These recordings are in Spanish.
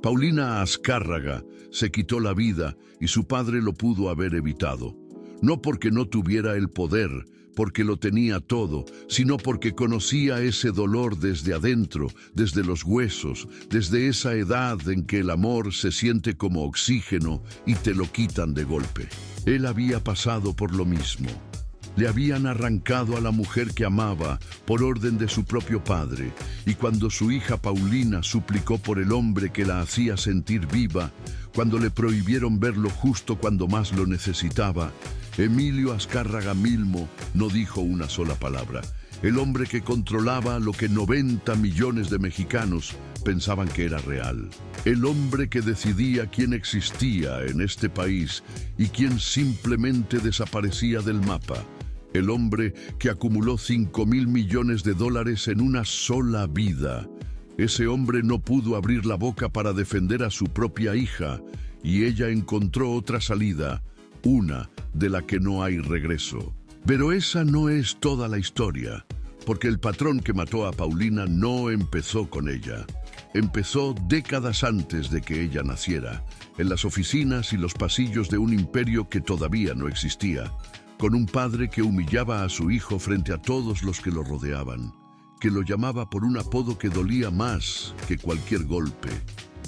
Paulina Azcárraga se quitó la vida y su padre lo pudo haber evitado. No porque no tuviera el poder, porque lo tenía todo, sino porque conocía ese dolor desde adentro, desde los huesos, desde esa edad en que el amor se siente como oxígeno y te lo quitan de golpe. Él había pasado por lo mismo. Le habían arrancado a la mujer que amaba por orden de su propio padre, y cuando su hija Paulina suplicó por el hombre que la hacía sentir viva, cuando le prohibieron verlo justo cuando más lo necesitaba, Emilio Azcárraga Milmo no dijo una sola palabra. El hombre que controlaba lo que 90 millones de mexicanos pensaban que era real. El hombre que decidía quién existía en este país y quién simplemente desaparecía del mapa. El hombre que acumuló 5.000 millones de dólares en una sola vida. Ese hombre no pudo abrir la boca para defender a su propia hija, y ella encontró otra salida, una de la que no hay regreso. Pero esa no es toda la historia, porque el patrón que mató a Paulina no empezó con ella. Empezó décadas antes de que ella naciera, en las oficinas y los pasillos de un imperio que todavía no existía, con un padre que humillaba a su hijo frente a todos los que lo rodeaban, que lo llamaba por un apodo que dolía más que cualquier golpe,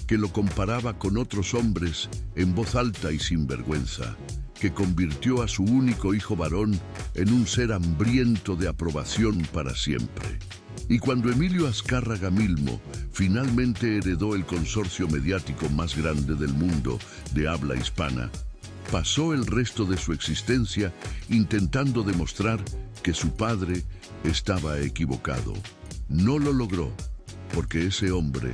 que lo comparaba con otros hombres en voz alta y sin vergüenza, que convirtió a su único hijo varón en un ser hambriento de aprobación para siempre. Y cuando Emilio Azcárraga Milmo finalmente heredó el consorcio mediático más grande del mundo de habla hispana, pasó el resto de su existencia intentando demostrar que su padre estaba equivocado. No lo logró, porque ese hombre,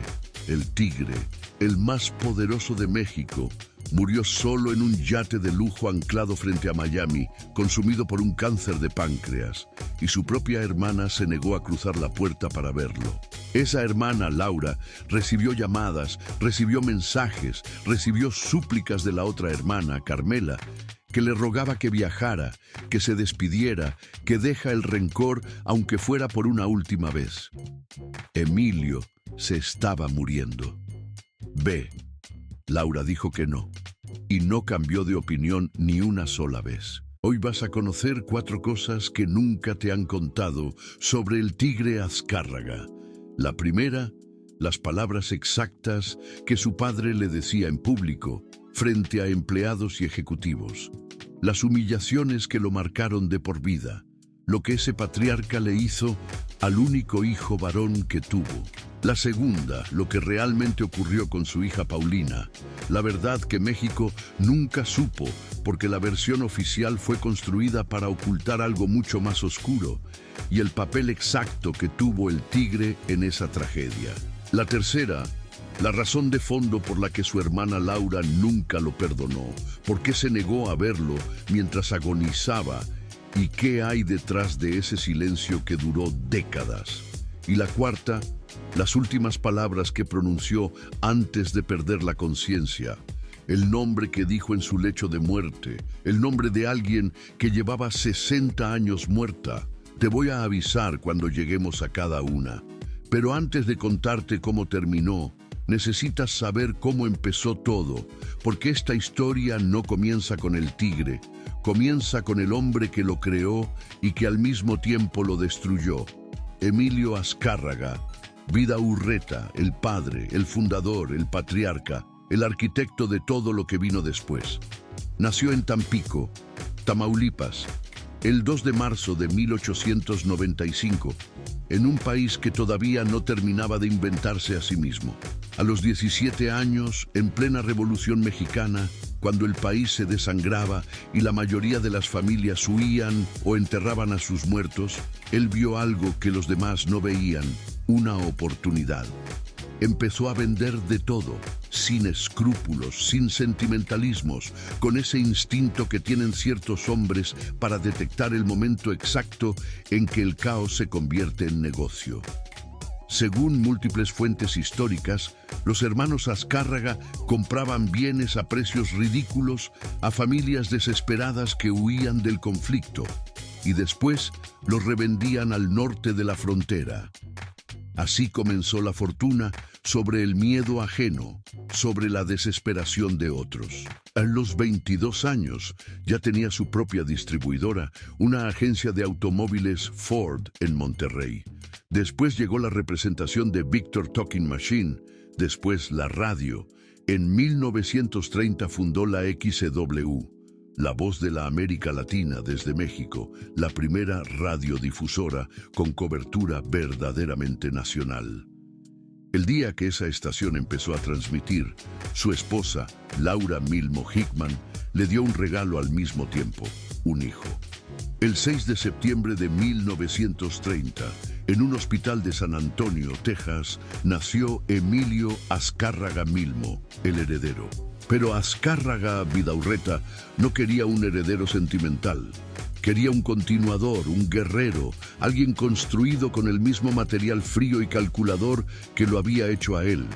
el Tigre, el más poderoso de México, murió solo en un yate de lujo anclado frente a Miami, consumido por un cáncer de páncreas, y su propia hermana se negó a cruzar la puerta para verlo. Esa hermana, Laura, recibió llamadas, recibió mensajes, recibió súplicas de la otra hermana, Carmela, que le rogaba que viajara, que se despidiera, que deja el rencor, aunque fuera por una última vez. Emilio se estaba muriendo. Ve. Laura dijo que no, y no cambió de opinión ni una sola vez. Hoy vas a conocer 4 cosas que nunca te han contado sobre el Tigre Azcárraga. La primera, las palabras exactas que su padre le decía en público, frente a empleados y ejecutivos. Las humillaciones que lo marcaron de por vida. Lo que ese patriarca le hizo al único hijo varón que tuvo. La segunda, lo que realmente ocurrió con su hija Paulina. La verdad que México nunca supo, porque la versión oficial fue construida para ocultar algo mucho más oscuro, y el papel exacto que tuvo el Tigre en esa tragedia. La tercera, la razón de fondo por la que su hermana Laura nunca lo perdonó, por qué se negó a verlo mientras agonizaba, y qué hay detrás de ese silencio que duró décadas. Y la cuarta, las últimas palabras que pronunció antes de perder la conciencia, el nombre que dijo en su lecho de muerte, el nombre de alguien que llevaba 60 años muerta. Te voy a avisar cuando lleguemos a cada una, pero antes de contarte cómo terminó, necesitas saber cómo empezó todo, porque esta historia no comienza con el Tigre, comienza con el hombre que lo creó y que al mismo tiempo lo destruyó. Emilio Azcárraga, Vida Urreta, el padre, el fundador, el patriarca, el arquitecto de todo lo que vino después. Nació en Tampico, Tamaulipas, el 2 de marzo de 1895, en un país que todavía no terminaba de inventarse a sí mismo. A los 17 años, en plena Revolución Mexicana, cuando el país se desangraba y la mayoría de las familias huían o enterraban a sus muertos, él vio algo que los demás no veían, una oportunidad. Empezó a vender de todo, sin escrúpulos, sin sentimentalismos, con ese instinto que tienen ciertos hombres para detectar el momento exacto en que el caos se convierte en negocio. Según múltiples fuentes históricas, los hermanos Azcárraga compraban bienes a precios ridículos a familias desesperadas que huían del conflicto y después los revendían al norte de la frontera. Así comenzó la fortuna sobre el miedo ajeno, sobre la desesperación de otros. A los 22 años ya tenía su propia distribuidora, una agencia de automóviles Ford en Monterrey. Después llegó la representación de Victor Talking Machine, después la radio. En 1930 fundó la XCW, la voz de la América Latina desde México, la primera radiodifusora con cobertura verdaderamente nacional. El día que esa estación empezó a transmitir, su esposa, Laura Milmo Hickman, le dio un regalo al mismo tiempo, un hijo. El 6 de septiembre de 1930, en un hospital de San Antonio, Texas, nació Emilio Azcárraga Milmo, el heredero. Pero Azcárraga Vidaurreta no quería un heredero sentimental. Quería un continuador, un guerrero, alguien construido con el mismo material frío y calculador que lo había hecho a él.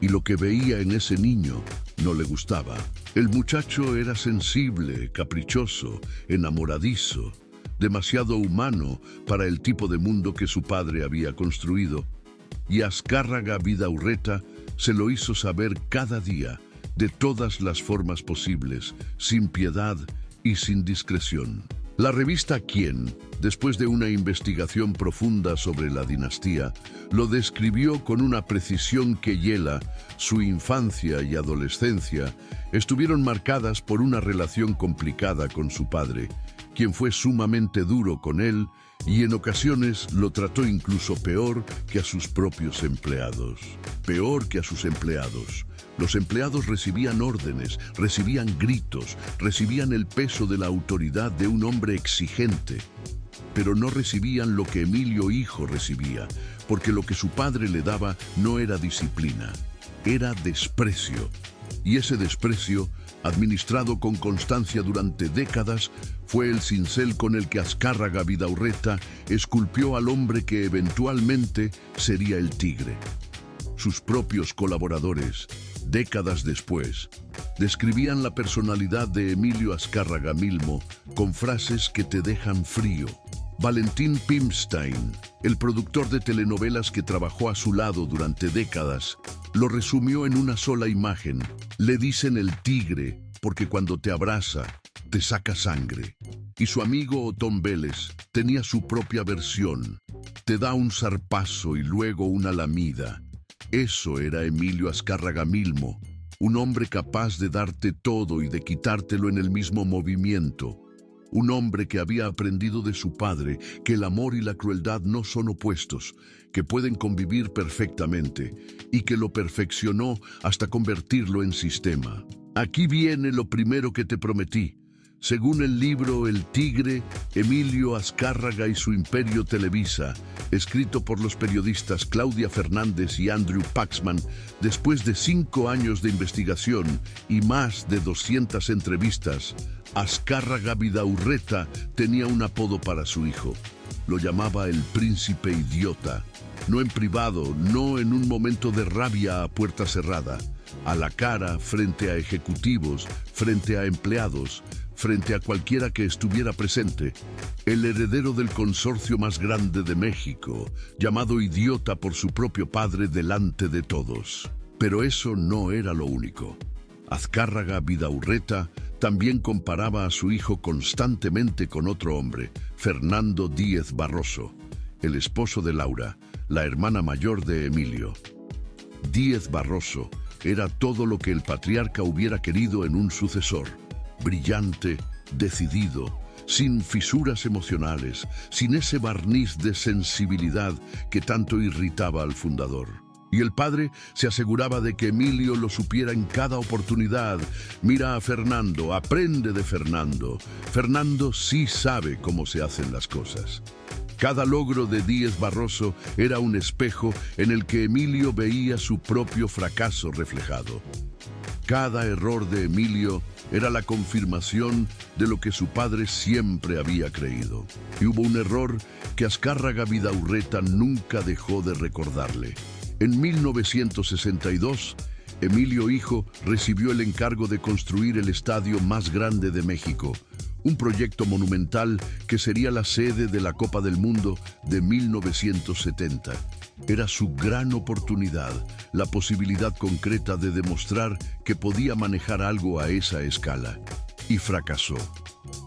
Y lo que veía en ese niño no le gustaba. El muchacho era sensible, caprichoso, enamoradizo, demasiado humano para el tipo de mundo que su padre había construido. Y Azcárraga Vidaurreta se lo hizo saber cada día, de todas las formas posibles, sin piedad y sin discreción. La revista Quién, después de una investigación profunda sobre la dinastía, lo describió con una precisión que hiela. Su infancia y adolescencia estuvieron marcadas por una relación complicada con su padre, quien fue sumamente duro con él y en ocasiones lo trató incluso peor que a sus propios empleados. Peor que a sus empleados. Los empleados recibían órdenes, recibían gritos, recibían el peso de la autoridad de un hombre exigente, pero no recibían lo que Emilio hijo recibía, porque lo que su padre le daba no era disciplina, era desprecio. Y ese desprecio, administrado con constancia durante décadas, fue el cincel con el que Azcárraga Vidaurreta esculpió al hombre que eventualmente sería el tigre. Sus propios colaboradores, décadas después, describían la personalidad de Emilio Azcárraga Milmo con frases que te dejan frío. Valentín Pimstein, el productor de telenovelas que trabajó a su lado durante décadas, lo resumió en una sola imagen. Le dicen el tigre porque cuando te abraza, te saca sangre. Y su amigo Otón Vélez tenía su propia versión. Te da un zarpazo y luego una lamida. Eso era Emilio Azcárraga Milmo, un hombre capaz de darte todo y de quitártelo en el mismo movimiento. Un hombre que había aprendido de su padre que el amor y la crueldad no son opuestos, que pueden convivir perfectamente, y que lo perfeccionó hasta convertirlo en sistema. Aquí viene lo primero que te prometí. Según el libro El Tigre, Emilio Azcárraga y su imperio Televisa, escrito por los periodistas Claudia Fernández y Andrew Paxman, después de 5 años de investigación y más de 200 entrevistas, Azcárraga Vidaurreta tenía un apodo para su hijo. Lo llamaba el príncipe idiota. No en privado, no en un momento de rabia a puerta cerrada. A la cara, frente a ejecutivos, frente a empleados, frente a cualquiera que estuviera presente, el heredero del consorcio más grande de México, llamado idiota por su propio padre delante de todos. Pero eso no era lo único. Azcárraga Vidaurreta también comparaba a su hijo constantemente con otro hombre, Fernando Díez Barroso, el esposo de Laura, la hermana mayor de Emilio. Díez Barroso era todo lo que el patriarca hubiera querido en un sucesor. Brillante, decidido, sin fisuras emocionales, sin ese barniz de sensibilidad que tanto irritaba al fundador. Y el padre se aseguraba de que Emilio lo supiera en cada oportunidad. Mira a Fernando, aprende de Fernando. Fernando sí sabe cómo se hacen las cosas. Cada logro de Díez Barroso era un espejo en el que Emilio veía su propio fracaso reflejado. Cada error de Emilio era la confirmación de lo que su padre siempre había creído. Y hubo un error que Azcárraga Vidaurreta nunca dejó de recordarle. En 1962, Emilio hijo recibió el encargo de construir el estadio más grande de México, un proyecto monumental que sería la sede de la Copa del Mundo de 1970. Era su gran oportunidad, la posibilidad concreta de demostrar que podía manejar algo a esa escala. Y fracasó.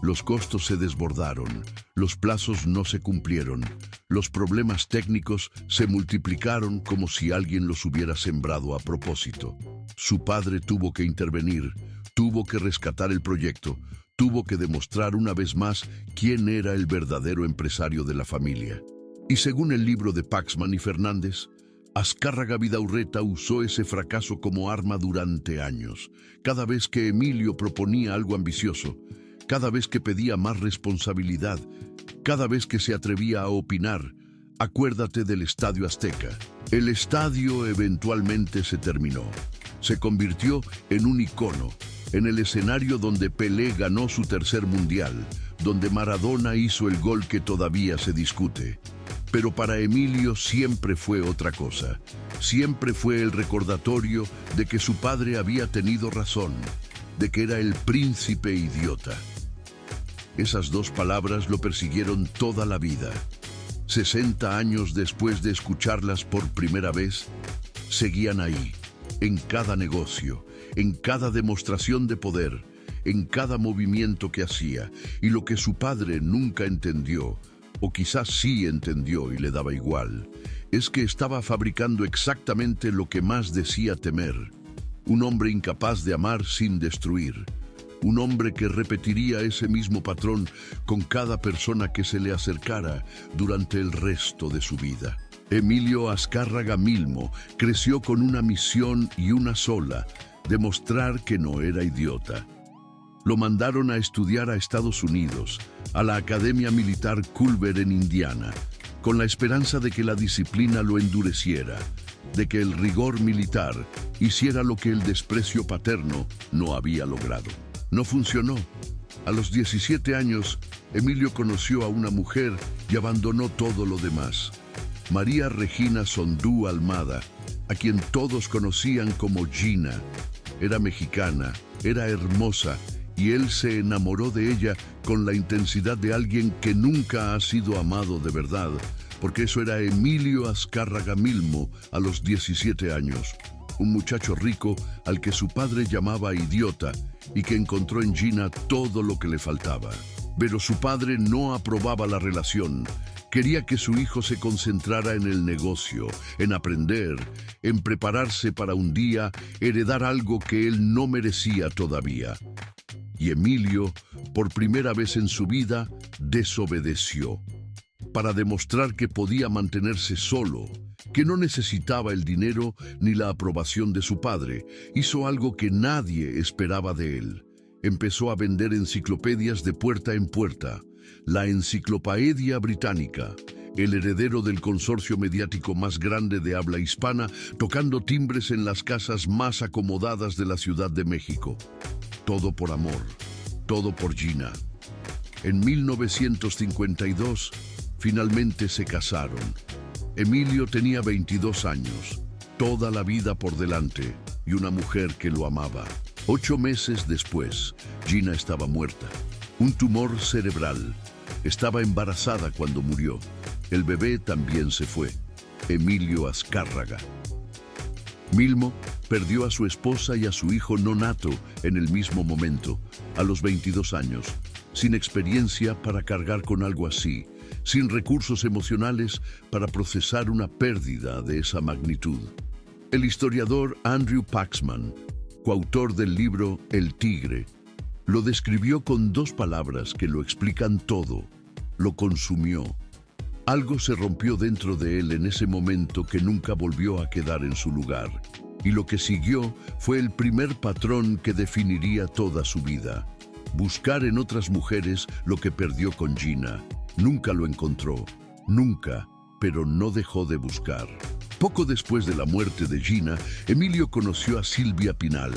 Los costos se desbordaron, los plazos no se cumplieron, los problemas técnicos se multiplicaron como si alguien los hubiera sembrado a propósito. Su padre tuvo que intervenir, tuvo que rescatar el proyecto, tuvo que demostrar una vez más quién era el verdadero empresario de la familia. Y según el libro de Paxman y Fernández, Azcárraga Vidaurreta usó ese fracaso como arma durante años. Cada vez que Emilio proponía algo ambicioso, cada vez que pedía más responsabilidad, cada vez que se atrevía a opinar, acuérdate del Estadio Azteca. El estadio eventualmente se terminó. Se convirtió en un icono, en el escenario donde Pelé ganó su tercer mundial, donde Maradona hizo el gol que todavía se discute. Pero para Emilio siempre fue otra cosa. Siempre fue el recordatorio de que su padre había tenido razón, de que era el príncipe idiota. Esas dos palabras lo persiguieron toda la vida. 60 años después de escucharlas por primera vez, seguían ahí, en cada negocio, en cada demostración de poder, en cada movimiento que hacía, y lo que su padre nunca entendió, o quizás sí entendió y le daba igual, es que estaba fabricando exactamente lo que más decía temer: un hombre incapaz de amar sin destruir. Un hombre que repetiría ese mismo patrón con cada persona que se le acercara durante el resto de su vida. Emilio Azcárraga Milmo creció con una misión y una sola: demostrar que no era idiota. Lo mandaron a estudiar a Estados Unidos, a la Academia Militar Culver en Indiana, con la esperanza de que la disciplina lo endureciera, de que el rigor militar hiciera lo que el desprecio paterno no había logrado. No funcionó. A los 17 años, Emilio conoció a una mujer y abandonó todo lo demás. María Regina Sondú Almada, a quien todos conocían como Gina. Era mexicana, era hermosa, y él se enamoró de ella con la intensidad de alguien que nunca ha sido amado de verdad, porque eso era Emilio Azcárraga Milmo a los 17 años. Un muchacho rico al que su padre llamaba idiota y que encontró en Gina todo lo que le faltaba. Pero su padre no aprobaba la relación. Quería que su hijo se concentrara en el negocio, en aprender, en prepararse para un día heredar algo que él no merecía todavía. Y Emilio, por primera vez en su vida, desobedeció. Para demostrar que podía mantenerse solo, que no necesitaba el dinero ni la aprobación de su padre, hizo algo que nadie esperaba de él. Empezó a vender enciclopedias de puerta en puerta. La Enciclopaedia Británica, el heredero del consorcio mediático más grande de habla hispana, tocando timbres en las casas más acomodadas de la Ciudad de México. Todo por amor, todo por Gina. En 1952, finalmente se casaron. Emilio tenía 22 años, toda la vida por delante y una mujer que lo amaba. 8 meses después, Gina estaba muerta. Un tumor cerebral. Estaba embarazada cuando murió. El bebé también se fue. Emilio Azcárraga Milmo perdió a su esposa y a su hijo no nato en el mismo momento, a los 22 años, sin experiencia para cargar con algo así, sin recursos emocionales para procesar una pérdida de esa magnitud. El historiador Andrew Paxman, coautor del libro El Tigre, lo describió con 2 palabras que lo explican todo: lo consumió. Algo se rompió dentro de él en ese momento que nunca volvió a quedar en su lugar. Y lo que siguió fue el primer patrón que definiría toda su vida: buscar en otras mujeres lo que perdió con Gina. Nunca lo encontró, nunca, pero no dejó de buscar. Poco después de la muerte de Gina, Emilio conoció a Silvia Pinal.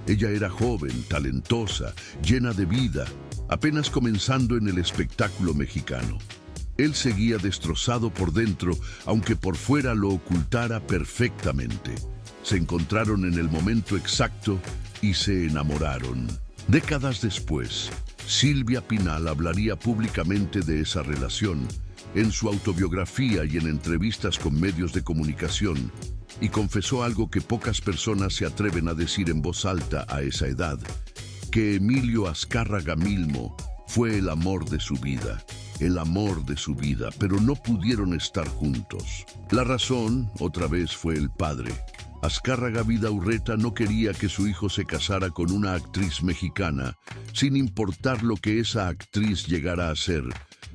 Ella era joven, talentosa, llena de vida, apenas comenzando en el espectáculo mexicano. Él seguía destrozado por dentro, aunque por fuera lo ocultara perfectamente. Se encontraron en el momento exacto y se enamoraron. Décadas después, Silvia Pinal hablaría públicamente de esa relación en su autobiografía y en entrevistas con medios de comunicación, y confesó algo que pocas personas se atreven a decir en voz alta a esa edad, que Emilio Azcárraga Milmo fue el amor de su vida. El amor de su vida, pero no pudieron estar juntos. La razón, otra vez, fue el padre. Azcárraga Vidaurreta no quería que su hijo se casara con una actriz mexicana, sin importar lo que esa actriz llegara a ser,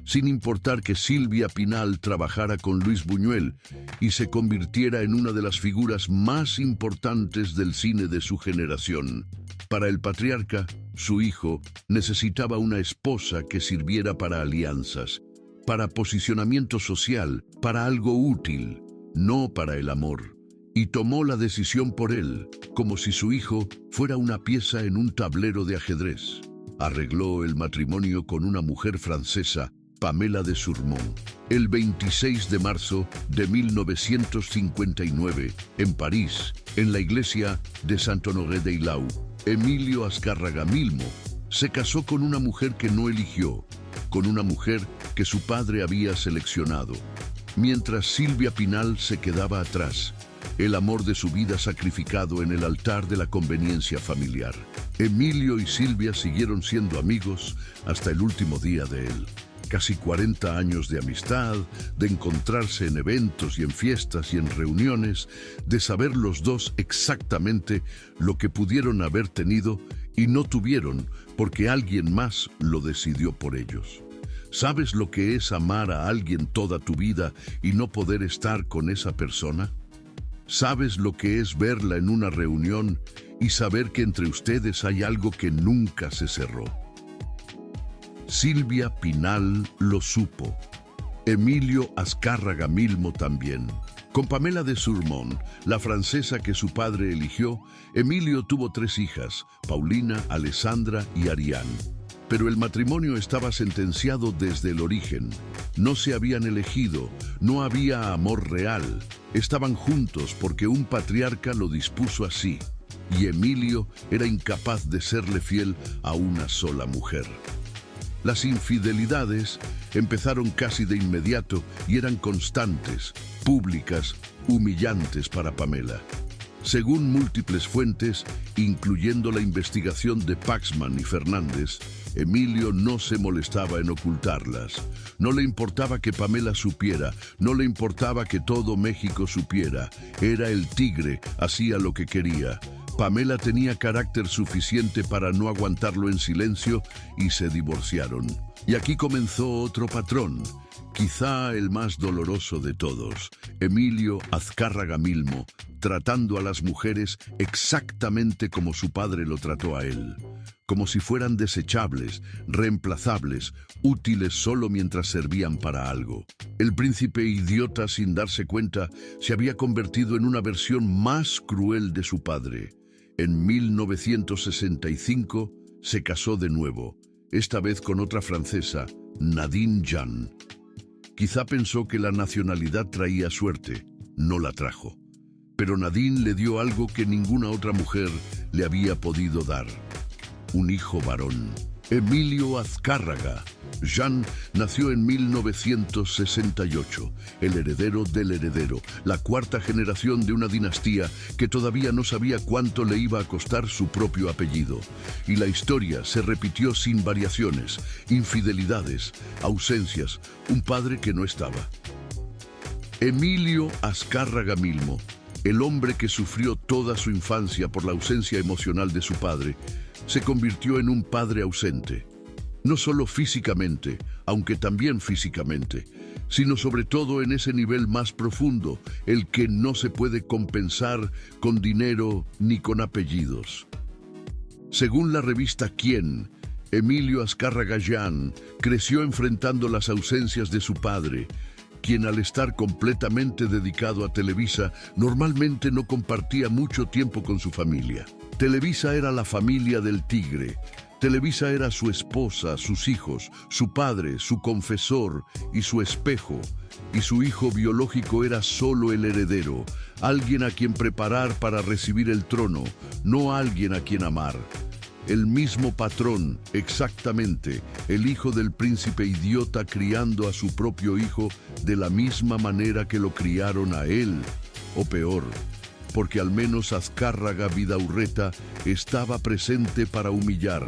sin importar que Silvia Pinal trabajara con Luis Buñuel y se convirtiera en una de las figuras más importantes del cine de su generación. Para el patriarca, su hijo necesitaba una esposa que sirviera para alianzas, para posicionamiento social, para algo útil, no para el amor. Y tomó la decisión por él, como si su hijo fuera una pieza en un tablero de ajedrez. Arregló el matrimonio con una mujer francesa, Pamela de Surmont, el 26 de marzo de 1959, en París, en la iglesia de Saint-Honoré-d'Eylau. Emilio Azcárraga Milmo se casó con una mujer que no eligió, con una mujer que su padre había seleccionado, mientras Silvia Pinal se quedaba atrás, el amor de su vida sacrificado en el altar de la conveniencia familiar. Emilio y Silvia siguieron siendo amigos hasta el último día de él. Casi 40 años de amistad, de encontrarse en eventos y en fiestas y en reuniones, de saber los dos exactamente lo que pudieron haber tenido y no tuvieron porque alguien más lo decidió por ellos. ¿Sabes lo que es amar a alguien toda tu vida y no poder estar con esa persona? ¿Sabes lo que es verla en una reunión y saber que entre ustedes hay algo que nunca se cerró? Silvia Pinal lo supo. Emilio Azcárraga Milmo también. Con Pamela de Surmont, la francesa que su padre eligió, Emilio tuvo 3 hijas, Paulina, Alessandra y Ariane. Pero el matrimonio estaba sentenciado desde el origen. No se habían elegido, no había amor real. Estaban juntos porque un patriarca lo dispuso así. Y Emilio era incapaz de serle fiel a una sola mujer. Las infidelidades empezaron casi de inmediato y eran constantes, públicas, humillantes para Pamela. Según múltiples fuentes, incluyendo la investigación de Paxman y Fernández, Emilio no se molestaba en ocultarlas. No le importaba que Pamela supiera, no le importaba que todo México supiera. Era el tigre, hacía lo que quería. Pamela tenía carácter suficiente para no aguantarlo en silencio y se divorciaron. Y aquí comenzó otro patrón, quizá el más doloroso de todos. Emilio Azcárraga Milmo, tratando a las mujeres exactamente como su padre lo trató a él. Como si fueran desechables, reemplazables, útiles solo mientras servían para algo. El príncipe idiota, sin darse cuenta, se había convertido en una versión más cruel de su padre. En 1965 se casó de nuevo, esta vez con otra francesa, Nadine Jean. Quizá pensó que la nacionalidad traía suerte, no la trajo. Pero Nadine le dio algo que ninguna otra mujer le había podido dar: un hijo varón. Emilio Azcárraga. Jean nació en 1968, el heredero del heredero, la 4ª generación de una dinastía que todavía no sabía cuánto le iba a costar su propio apellido. Y la historia se repitió sin variaciones, infidelidades, ausencias, un padre que no estaba. Emilio Azcárraga Milmo, el hombre que sufrió toda su infancia por la ausencia emocional de su padre, se convirtió en un padre ausente. No solo físicamente, aunque también físicamente, sino sobre todo en ese nivel más profundo, el que no se puede compensar con dinero ni con apellidos. Según la revista Quién, Emilio Azcárraga Jean creció enfrentando las ausencias de su padre, quien al estar completamente dedicado a Televisa, normalmente no compartía mucho tiempo con su familia. Televisa era la familia del tigre. Televisa era su esposa, sus hijos, su padre, su confesor y su espejo. Y su hijo biológico era solo el heredero, alguien a quien preparar para recibir el trono, no alguien a quien amar. El mismo patrón, exactamente, el hijo del príncipe idiota criando a su propio hijo de la misma manera que lo criaron a él, o peor, porque al menos Azcárraga Vidaurreta estaba presente para humillar.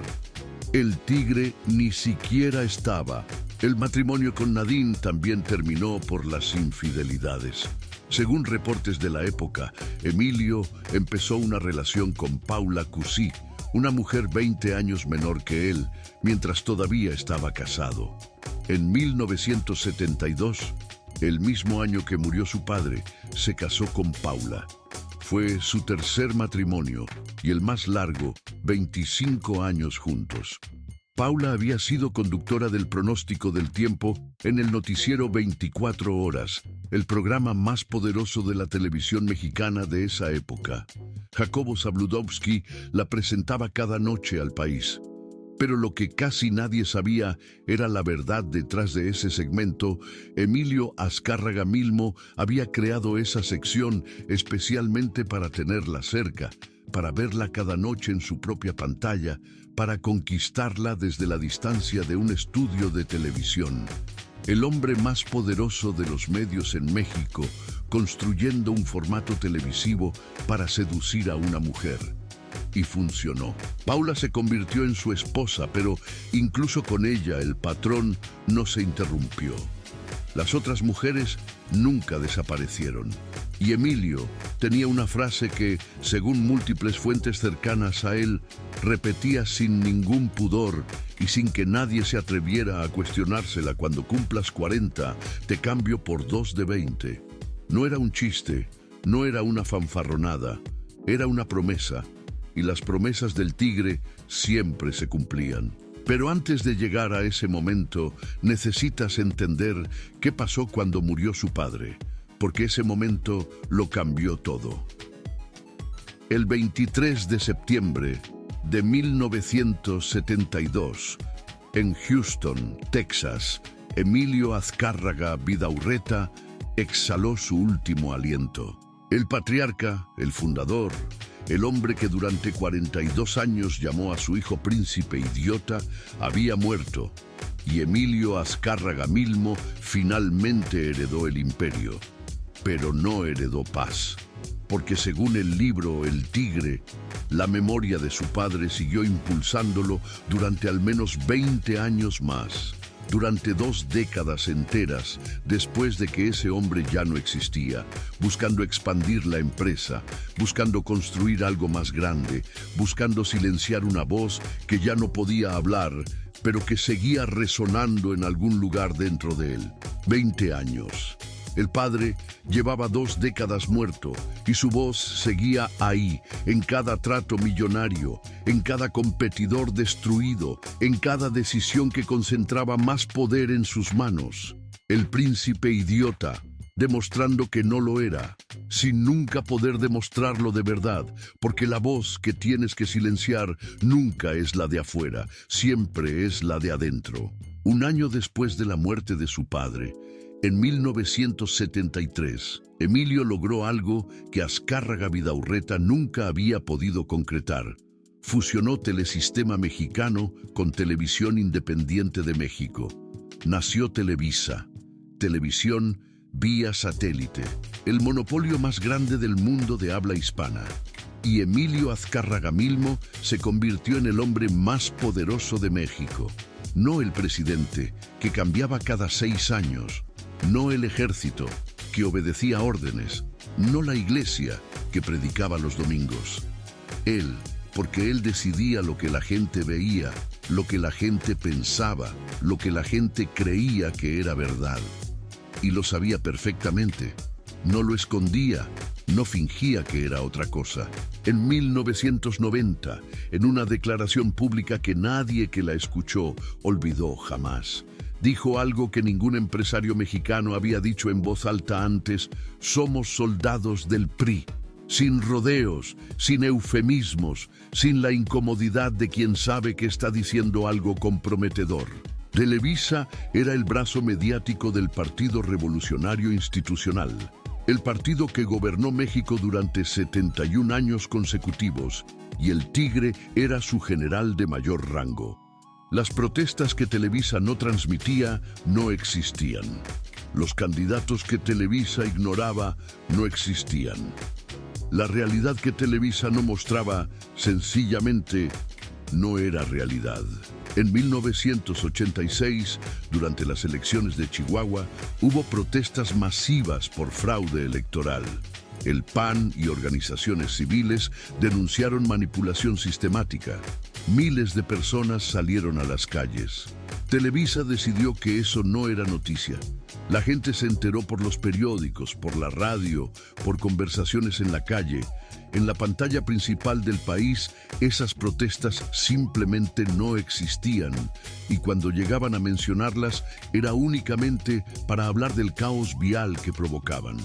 El tigre ni siquiera estaba. El matrimonio con Nadine también terminó por las infidelidades. Según reportes de la época, Emilio empezó una relación con Paula Cusí, una mujer 20 años menor que él, mientras todavía estaba casado. En 1972, el mismo año que murió su padre, se casó con Paula. Fue su tercer matrimonio y el más largo, 25 años juntos. Paula había sido conductora del pronóstico del tiempo en el noticiero 24 Horas, el programa más poderoso de la televisión mexicana de esa época. Jacobo Zabludovsky la presentaba cada noche al país. Pero lo que casi nadie sabía era la verdad detrás de ese segmento. Emilio Azcárraga Milmo había creado esa sección especialmente para tenerla cerca, para verla cada noche en su propia pantalla, para conquistarla desde la distancia de un estudio de televisión. El hombre más poderoso de los medios en México, construyendo un formato televisivo para seducir a una mujer. Y funcionó. Paula se convirtió en su esposa, pero incluso con ella el patrón no se interrumpió. Las otras mujeres nunca desaparecieron. Y Emilio tenía una frase que, según múltiples fuentes cercanas a él, repetía sin ningún pudor y sin que nadie se atreviera a cuestionársela: cuando cumplas 40, te cambio por 2 de 20. No era un chiste, no era una fanfarronada, era una promesa, y las promesas del tigre siempre se cumplían. Pero antes de llegar a ese momento, necesitas entender qué pasó cuando murió su padre, porque ese momento lo cambió todo. El 23 de septiembre de 1972, en Houston, Texas, Emilio Azcárraga Vidaurreta exhaló su último aliento. El patriarca, el fundador, el hombre que durante 42 años llamó a su hijo príncipe idiota, había muerto, y Emilio Azcárraga Milmo finalmente heredó el imperio. Pero no heredó paz, porque según el libro El Tigre, la memoria de su padre siguió impulsándolo durante al menos 20 años más, durante 2 décadas enteras después de que ese hombre ya no existía, buscando expandir la empresa, buscando construir algo más grande, buscando silenciar una voz que ya no podía hablar, pero que seguía resonando en algún lugar dentro de él. 20 años. El padre llevaba 2 décadas muerto y su voz seguía ahí, en cada trato millonario, en cada competidor destruido, en cada decisión que concentraba más poder en sus manos. El príncipe idiota, demostrando que no lo era, sin nunca poder demostrarlo de verdad, porque la voz que tienes que silenciar nunca es la de afuera, siempre es la de adentro. Un año después de la muerte de su padre, en 1973, Emilio logró algo que Azcárraga Vidaurreta nunca había podido concretar. Fusionó Telesistema Mexicano con Televisión Independiente de México. Nació Televisa, televisión vía satélite, el monopolio más grande del mundo de habla hispana. Y Emilio Azcárraga Milmo se convirtió en el hombre más poderoso de México. No el presidente, que cambiaba cada 6 años. No el ejército, que obedecía órdenes. No la iglesia, que predicaba los domingos. Él, porque él decidía lo que la gente veía, lo que la gente pensaba, lo que la gente creía que era verdad. Y lo sabía perfectamente. No lo escondía, no fingía que era otra cosa. En 1990, en una declaración pública que nadie que la escuchó olvidó jamás, dijo algo que ningún empresario mexicano había dicho en voz alta antes: somos soldados del PRI. Sin rodeos, sin eufemismos, sin la incomodidad de quien sabe que está diciendo algo comprometedor. Televisa era el brazo mediático del Partido Revolucionario Institucional, el partido que gobernó México durante 71 años consecutivos y el Tigre era su general de mayor rango. Las protestas que Televisa no transmitía no existían. Los candidatos que Televisa ignoraba no existían. La realidad que Televisa no mostraba, sencillamente, no era realidad. En 1986, durante las elecciones de Chihuahua, hubo protestas masivas por fraude electoral. El PAN y organizaciones civiles denunciaron manipulación sistemática. Miles de personas salieron a las calles. Televisa decidió que eso no era noticia. La gente se enteró por los periódicos, por la radio, por conversaciones en la calle. En la pantalla principal del país, esas protestas simplemente no existían, y cuando llegaban a mencionarlas, era únicamente para hablar del caos vial que provocaban.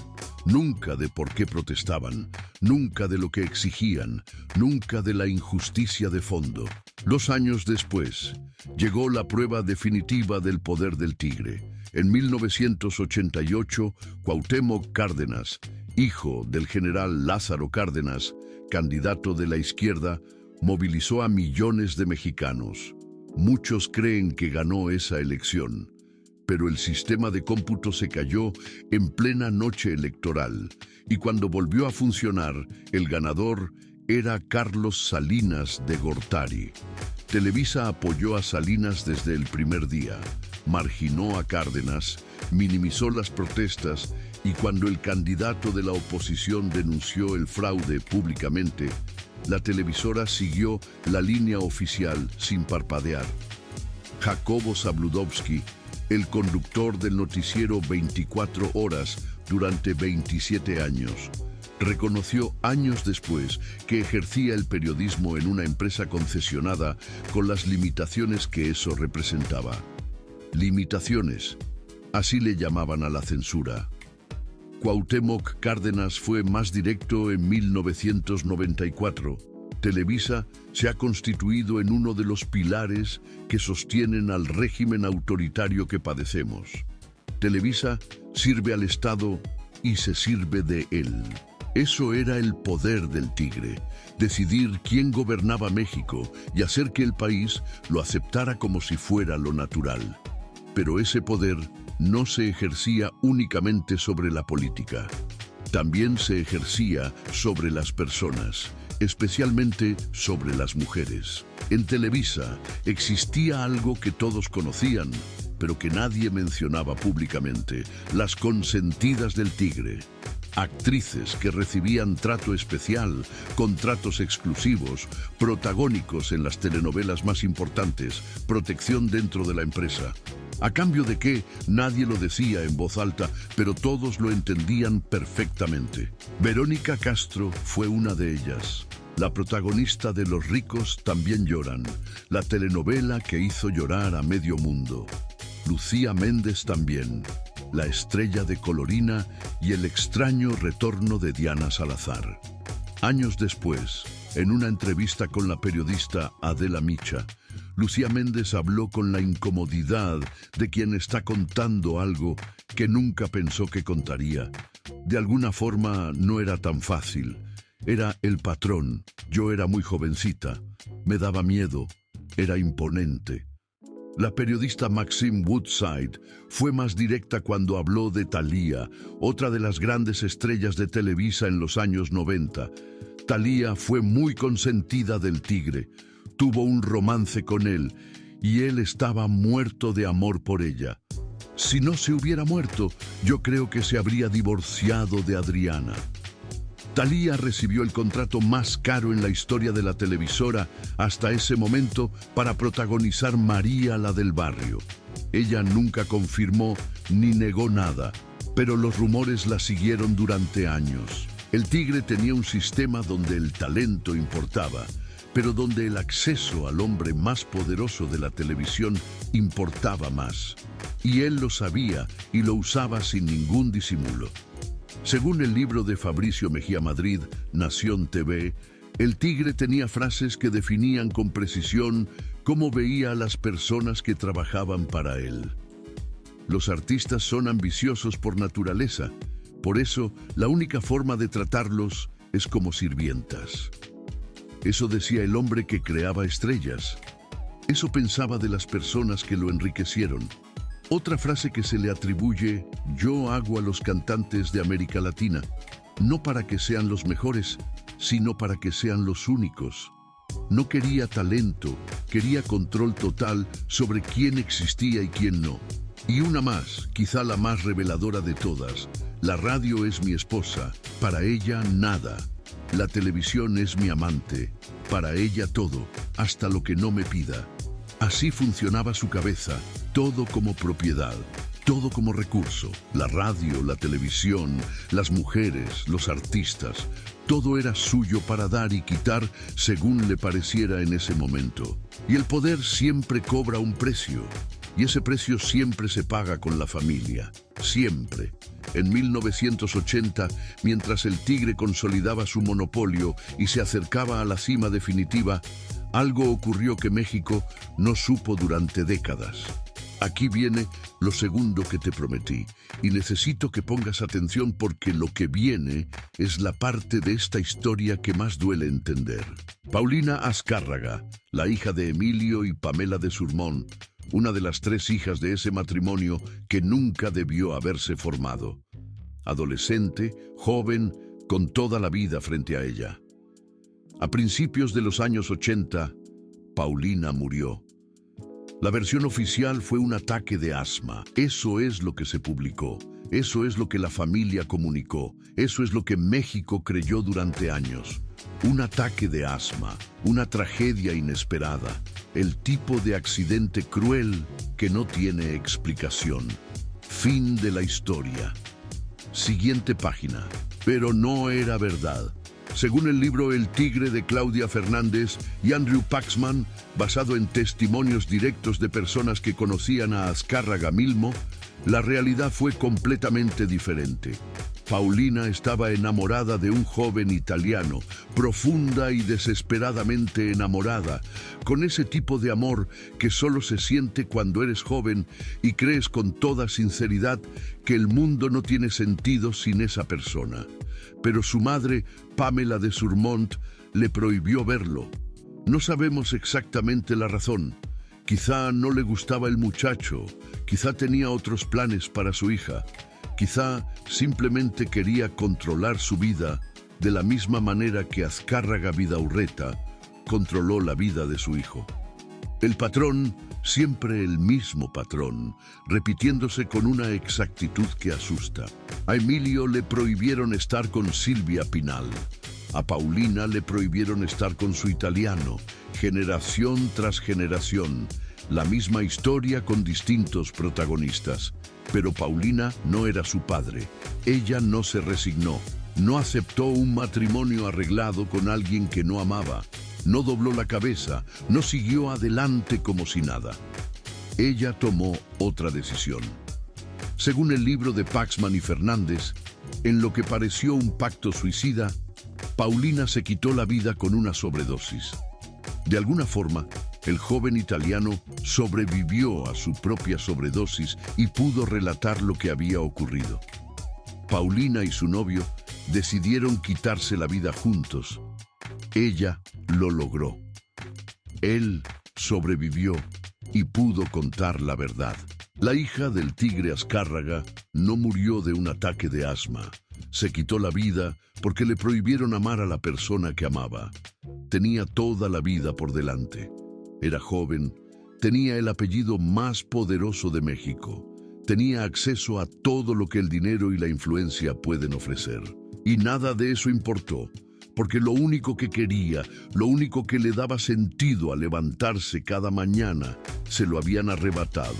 Nunca de por qué protestaban, nunca de lo que exigían, nunca de la injusticia de fondo. 2 años después, llegó la prueba definitiva del poder del Tigre. En 1988, Cuauhtémoc Cárdenas, hijo del general Lázaro Cárdenas, candidato de la izquierda, movilizó a millones de mexicanos. Muchos creen que ganó esa elección, pero el sistema de cómputo se cayó en plena noche electoral, y cuando volvió a funcionar, el ganador era Carlos Salinas de Gortari. Televisa apoyó a Salinas desde el primer día, marginó a Cárdenas, minimizó las protestas, y cuando el candidato de la oposición denunció el fraude públicamente, la televisora siguió la línea oficial sin parpadear. Jacobo Zabludovsky, el conductor del noticiero 24 horas durante 27 años, reconoció años después que ejercía el periodismo en una empresa concesionada con las limitaciones que eso representaba. Limitaciones, así le llamaban a la censura. Cuauhtémoc Cárdenas fue más directo en 1994. Televisa se ha constituido en uno de los pilares que sostienen al régimen autoritario que padecemos. Televisa sirve al Estado y se sirve de él. Eso era el poder del Tigre, decidir quién gobernaba México y hacer que el país lo aceptara como si fuera lo natural. Pero ese poder no se ejercía únicamente sobre la política. También se ejercía sobre las personas, especialmente sobre las mujeres. En Televisa existía algo que todos conocían, pero que nadie mencionaba públicamente: las consentidas del Tigre. Actrices que recibían trato especial, contratos exclusivos, protagónicos en las telenovelas más importantes, protección dentro de la empresa. ¿A cambio de qué? Nadie lo decía en voz alta, pero todos lo entendían perfectamente. Verónica Castro fue una de ellas. La protagonista de Los ricos también lloran, la telenovela que hizo llorar a medio mundo. Lucía Méndez también, la estrella de Colorina y el extraño retorno de Diana Salazar. Años después, en una entrevista con la periodista Adela Micha, Lucía Méndez habló con la incomodidad de quien está contando algo que nunca pensó que contaría. De alguna forma no era tan fácil. Era el patrón. Yo era muy jovencita. Me daba miedo. Era imponente. La periodista Maxine Woodside fue más directa cuando habló de Thalía, otra de las grandes estrellas de Televisa en los años 90. Thalía fue muy consentida del Tigre. Tuvo un romance con él y él estaba muerto de amor por ella. Si no se hubiera muerto, yo creo que se habría divorciado de Adriana. Thalía recibió el contrato más caro en la historia de la televisora hasta ese momento para protagonizar María la del barrio. Ella nunca confirmó ni negó nada, pero los rumores la siguieron durante años. El Tigre tenía un sistema donde el talento importaba, pero donde el acceso al hombre más poderoso de la televisión importaba más. Y él lo sabía y lo usaba sin ningún disimulo. Según el libro de Fabricio Mejía Madrid, Nación TV, el Tigre tenía frases que definían con precisión cómo veía a las personas que trabajaban para él. Los artistas son ambiciosos por naturaleza, por eso la única forma de tratarlos es como sirvientas. Eso decía el hombre que creaba estrellas. Eso pensaba de las personas que lo enriquecieron. Otra frase que se le atribuye: yo hago a los cantantes de América Latina, no para que sean los mejores, sino para que sean los únicos. No quería talento, quería control total sobre quién existía y quién no. Y una más, quizá la más reveladora de todas: la radio es mi esposa, para ella nada. La televisión es mi amante, para ella todo, hasta lo que no me pida. Así funcionaba su cabeza, todo como propiedad, todo como recurso. La radio, la televisión, las mujeres, los artistas, todo era suyo para dar y quitar según le pareciera en ese momento. Y el poder siempre cobra un precio, y ese precio siempre se paga con la familia, siempre. En 1980, mientras el Tigre consolidaba su monopolio y se acercaba a la cima definitiva, algo ocurrió que México no supo durante décadas. Aquí viene lo segundo que te prometí, y necesito que pongas atención porque lo que viene es la parte de esta historia que más duele entender. Paulina Azcárraga, la hija de Emilio y Pamela de Surmont, una de las 3 hijas de ese matrimonio que nunca debió haberse formado. Adolescente, joven, con toda la vida frente a ella. A principios de los años 80, Paulina murió. La versión oficial fue un ataque de asma. Eso es lo que se publicó. Eso es lo que la familia comunicó. Eso es lo que México creyó durante años. Un ataque de asma, una tragedia inesperada, el tipo de accidente cruel que no tiene explicación. Fin de la historia. Siguiente página. Pero no era verdad. Según el libro El Tigre de Claudia Fernández y Andrew Paxman, basado en testimonios directos de personas que conocían a Azcárraga Milmo, la realidad fue completamente diferente. Paulina estaba enamorada de un joven italiano, profunda y desesperadamente enamorada, con ese tipo de amor que solo se siente cuando eres joven y crees con toda sinceridad que el mundo no tiene sentido sin esa persona. Pero su madre, Pamela de Surmont, le prohibió verlo. No sabemos exactamente la razón. Quizá no le gustaba el muchacho, quizá tenía otros planes para su hija. Quizá simplemente quería controlar su vida de la misma manera que Azcárraga Vidaurreta controló la vida de su hijo. El patrón, siempre el mismo patrón, repitiéndose con una exactitud que asusta. A Emilio le prohibieron estar con Silvia Pinal. A Paulina le prohibieron estar con su italiano, generación tras generación. La misma historia con distintos protagonistas. Pero Paulina no era su padre. Ella no se resignó. No aceptó un matrimonio arreglado con alguien que no amaba. No dobló la cabeza. No siguió adelante como si nada. Ella tomó otra decisión. Según el libro de Paxman y Fernández, en lo que pareció un pacto suicida, Paulina se quitó la vida con una sobredosis. De alguna forma, el joven italiano sobrevivió a su propia sobredosis y pudo relatar lo que había ocurrido. Paulina y su novio decidieron quitarse la vida juntos. Ella lo logró. Él sobrevivió y pudo contar la verdad. La hija del Tigre Azcárraga no murió de un ataque de asma. Se quitó la vida porque le prohibieron amar a la persona que amaba. Tenía toda la vida por delante. Era joven, tenía el apellido más poderoso de México. Tenía acceso a todo lo que el dinero y la influencia pueden ofrecer. Y nada de eso importó, porque lo único que quería, lo único que le daba sentido a levantarse cada mañana, se lo habían arrebatado.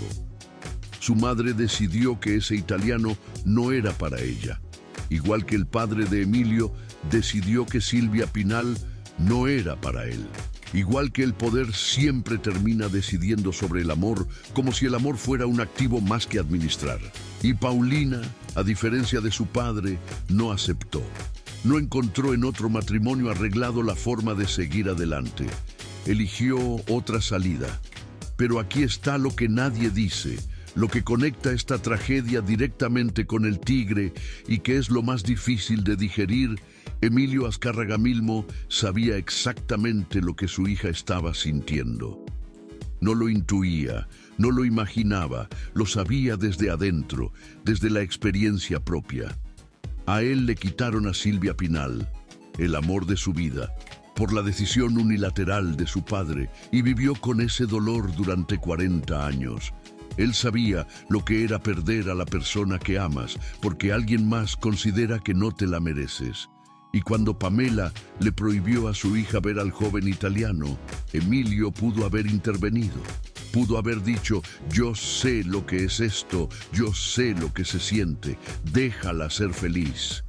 Su madre decidió que ese italiano no era para ella. Igual que el padre de Emilio decidió que Silvia Pinal no era para él. Igual que el poder siempre termina decidiendo sobre el amor, como si el amor fuera un activo más que administrar. Y Paulina, a diferencia de su padre, no aceptó. No encontró en otro matrimonio arreglado la forma de seguir adelante. Eligió otra salida. Pero aquí está lo que nadie dice, lo que conecta esta tragedia directamente con el Tigre y que es lo más difícil de digerir Emilio Azcárraga Milmo sabía exactamente lo que su hija estaba sintiendo. No lo intuía, no lo imaginaba, lo sabía desde adentro, desde la experiencia propia. A él le quitaron a Silvia Pinal, el amor de su vida, por la decisión unilateral de su padre, y vivió con ese dolor durante 40 años. Él sabía lo que era perder a la persona que amas, porque alguien más considera que no te la mereces. Y cuando Pamela le prohibió a su hija ver al joven italiano, Emilio pudo haber intervenido. Pudo haber dicho: yo sé lo que es esto, yo sé lo que se siente, déjala ser feliz.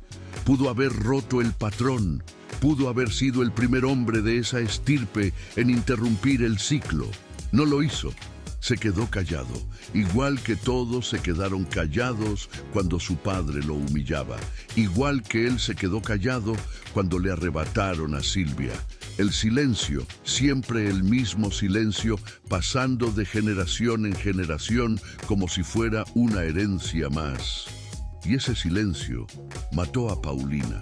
Pudo haber roto el patrón, pudo haber sido el primer hombre de esa estirpe en interrumpir el ciclo. No lo hizo. Se quedó callado, igual que todos se quedaron callados cuando su padre lo humillaba, igual que él se quedó callado cuando le arrebataron a Silvia. El silencio, siempre el mismo silencio, pasando de generación en generación como si fuera una herencia más. Y ese silencio mató a Paulina.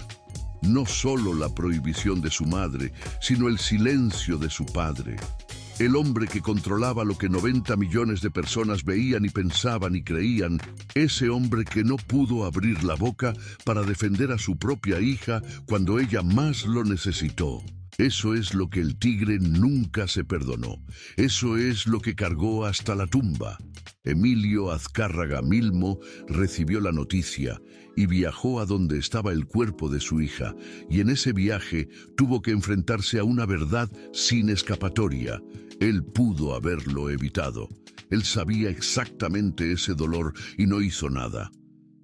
No solo la prohibición de su madre, sino el silencio de su padre. El hombre que controlaba lo que 90 millones de personas veían y pensaban y creían, ese hombre que no pudo abrir la boca para defender a su propia hija cuando ella más lo necesitó. Eso es lo que el tigre nunca se perdonó. Eso es lo que cargó hasta la tumba. Emilio Azcárraga Milmo recibió la noticia y viajó a donde estaba el cuerpo de su hija, y en ese viaje tuvo que enfrentarse a una verdad sin escapatoria. Él pudo haberlo evitado. Él sabía exactamente ese dolor y no hizo nada.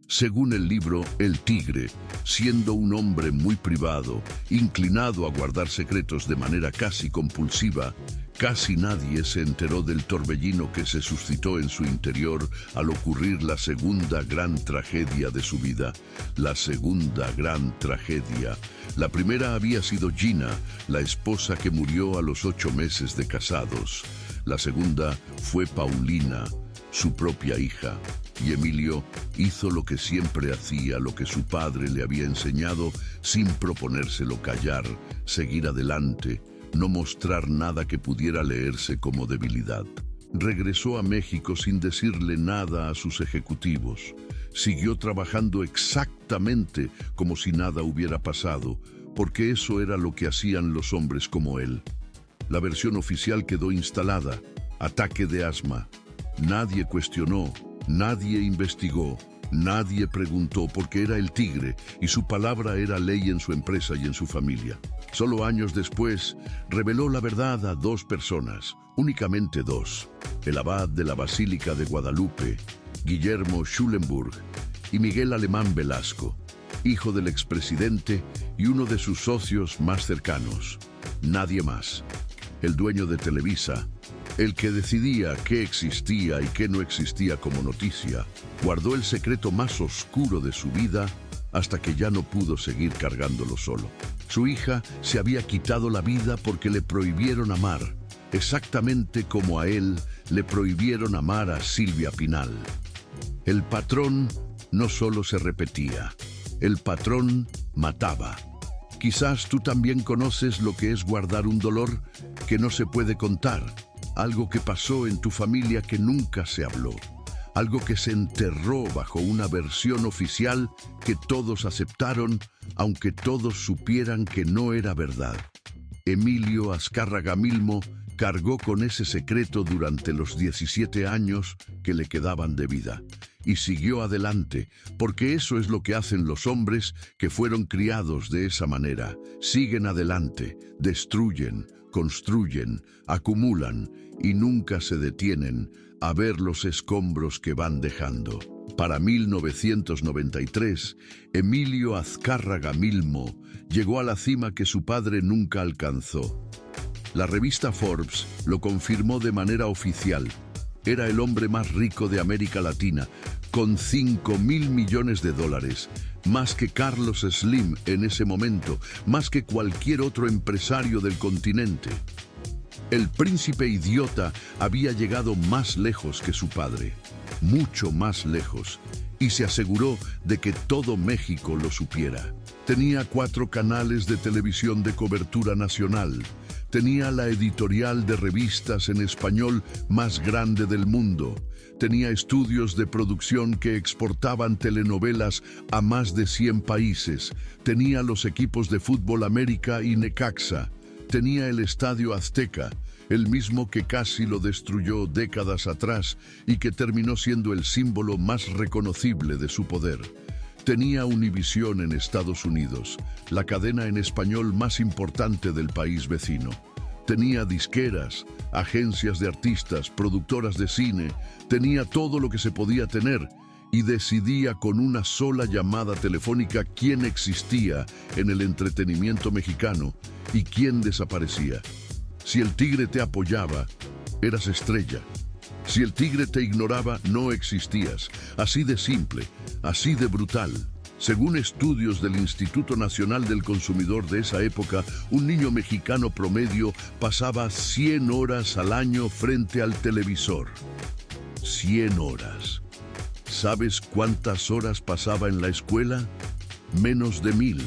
Según el libro El Tigre, siendo un hombre muy privado, inclinado a guardar secretos de manera casi compulsiva, casi nadie se enteró del torbellino que se suscitó en su interior al ocurrir la segunda gran tragedia de su vida. La segunda gran tragedia. La primera había sido Gina, la esposa que murió a los 8 meses de casados. La segunda fue Paulina, su propia hija. Y Emilio hizo lo que siempre hacía, lo que su padre le había enseñado, sin proponérselo callar, seguir adelante, no mostrar nada que pudiera leerse como debilidad. Regresó a México sin decirle nada a sus ejecutivos. Siguió trabajando exactamente como si nada hubiera pasado, porque eso era lo que hacían los hombres como él. La versión oficial quedó instalada: ataque de asma. Nadie cuestionó, nadie investigó, nadie preguntó, porque era el tigre y su palabra era ley en su empresa y en su familia. Solo años después, reveló la verdad a 2 personas, únicamente 2. El abad de la Basílica de Guadalupe, Guillermo Schulenburg, y Miguel Alemán Velasco, hijo del expresidente y uno de sus socios más cercanos. Nadie más. El dueño de Televisa, el que decidía qué existía y qué no existía como noticia, guardó el secreto más oscuro de su vida hasta que ya no pudo seguir cargándolo solo. Su hija se había quitado la vida porque le prohibieron amar, exactamente como a él le prohibieron amar a Silvia Pinal. El patrón no solo se repetía, el patrón mataba. Quizás tú también conoces lo que es guardar un dolor que no se puede contar, algo que pasó en tu familia que nunca se habló, algo que se enterró bajo una versión oficial que todos aceptaron, aunque todos supieran que no era verdad. Emilio Azcárraga Milmo cargó con ese secreto durante los 17 años que le quedaban de vida. Y siguió adelante, porque eso es lo que hacen los hombres que fueron criados de esa manera. Siguen adelante, destruyen, construyen, acumulan y nunca se detienen a ver los escombros que van dejando. Para 1993, Emilio Azcárraga Milmo llegó a la cima que su padre nunca alcanzó. La revista Forbes lo confirmó de manera oficial. Era el hombre más rico de América Latina, con $5.000 millones, más que Carlos Slim en ese momento, más que cualquier otro empresario del continente. El príncipe idiota había llegado más lejos que su padre, mucho más lejos, y se aseguró de que todo México lo supiera. Tenía 4 canales de televisión de cobertura nacional. Tenía la editorial de revistas en español más grande del mundo. Tenía estudios de producción que exportaban telenovelas a más de 100 países. Tenía los equipos de fútbol América y Necaxa. Tenía el Estadio Azteca, el mismo que casi lo destruyó décadas atrás y que terminó siendo el símbolo más reconocible de su poder. Tenía Univisión en Estados Unidos, la cadena en español más importante del país vecino. Tenía disqueras, agencias de artistas, productoras de cine. Tenía todo lo que se podía tener y decidía con una sola llamada telefónica quién existía en el entretenimiento mexicano y quién desaparecía. Si el Tigre te apoyaba, eras estrella. Si el Tigre te ignoraba, no existías. Así de simple, así de brutal. Según estudios del Instituto Nacional del Consumidor de esa época, un niño mexicano promedio pasaba 100 horas al año frente al televisor. 100 horas. ¿Sabes cuántas horas pasaba en la escuela? Menos de 1000.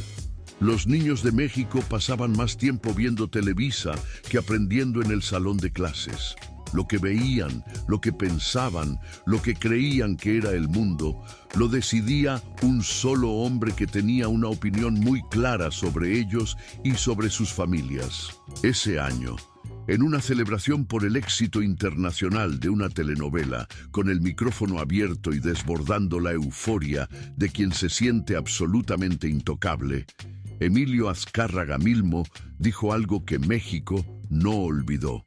Los niños de México pasaban más tiempo viendo Televisa que aprendiendo en el salón de clases. Lo que veían, lo que pensaban, lo que creían que era el mundo, lo decidía un solo hombre que tenía una opinión muy clara sobre ellos y sobre sus familias. Ese año, en una celebración por el éxito internacional de una telenovela, con el micrófono abierto y desbordando la euforia de quien se siente absolutamente intocable, Emilio Azcárraga Milmo dijo algo que México no olvidó.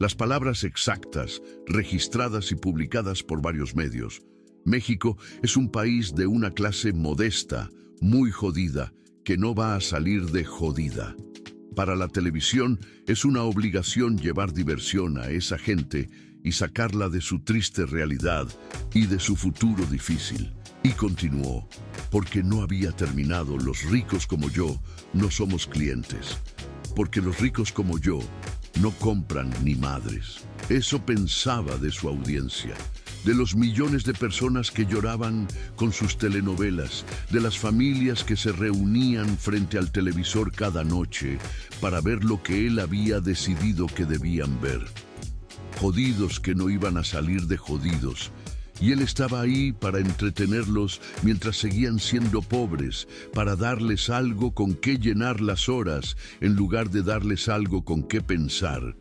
Las palabras exactas, registradas y publicadas por varios medios. México es un país de una clase modesta, muy jodida, que no va a salir de jodida. Para la televisión es una obligación llevar diversión a esa gente y sacarla de su triste realidad y de su futuro difícil. Y continuó, porque no había terminado. Los ricos como yo no somos clientes, porque los ricos como yo no compran ni madres. Eso pensaba de su audiencia, de los millones de personas que lloraban con sus telenovelas, de las familias que se reunían frente al televisor cada noche para ver lo que él había decidido que debían ver. Jodidos que no iban a salir de jodidos. Y él estaba ahí para entretenerlos mientras seguían siendo pobres, para darles algo con qué llenar las horas, en lugar de darles algo con qué pensar.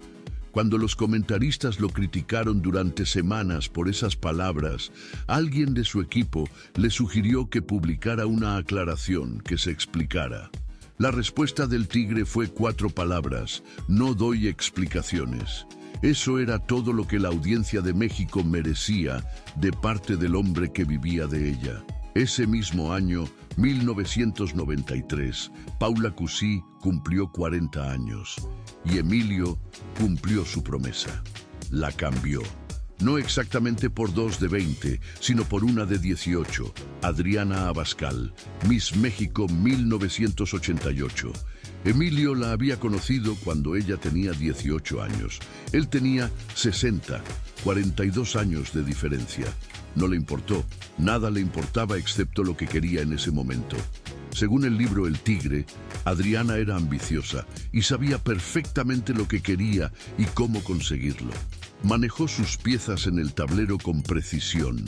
Cuando los comentaristas lo criticaron durante semanas por esas palabras, alguien de su equipo le sugirió que publicara una aclaración, que se explicara. La respuesta del Tigre fue 4 palabras: no doy explicaciones. Eso era todo lo que la audiencia de México merecía de parte del hombre que vivía de ella. Ese mismo año, 1993, Paula Cusí cumplió 40 años y Emilio cumplió su promesa. La cambió. No exactamente por 2 de 20, sino por una de 18, Adriana Abascal, Miss México 1988. Emilio la había conocido cuando ella tenía 18 años. Él tenía 60, 42 años de diferencia. No le importó, nada le importaba excepto lo que quería en ese momento. Según el libro El Tigre, Adriana era ambiciosa y sabía perfectamente lo que quería y cómo conseguirlo. Manejó sus piezas en el tablero con precisión,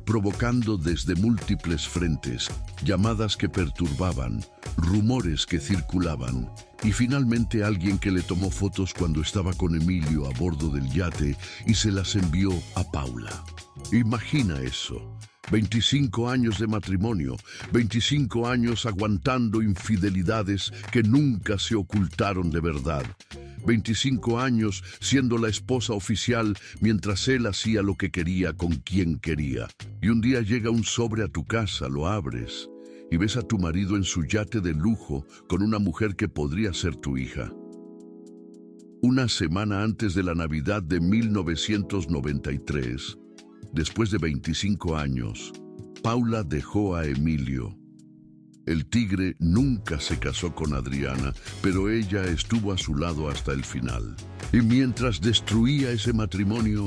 provocando desde múltiples frentes, llamadas que perturbaban, rumores que circulaban, y finalmente alguien que le tomó fotos cuando estaba con Emilio a bordo del yate y se las envió a Paula. Imagina eso. 25 años de matrimonio, 25 años aguantando infidelidades que nunca se ocultaron de verdad. 25 años siendo la esposa oficial mientras él hacía lo que quería con quien quería. Y un día llega un sobre a tu casa, lo abres y ves a tu marido en su yate de lujo con una mujer que podría ser tu hija. Una semana antes de la Navidad de 1993, después de 25 años, Paula dejó a Emilio. el tigre nunca se casó con Adriana, pero ella estuvo a su lado hasta el final. Y mientras destruía ese matrimonio,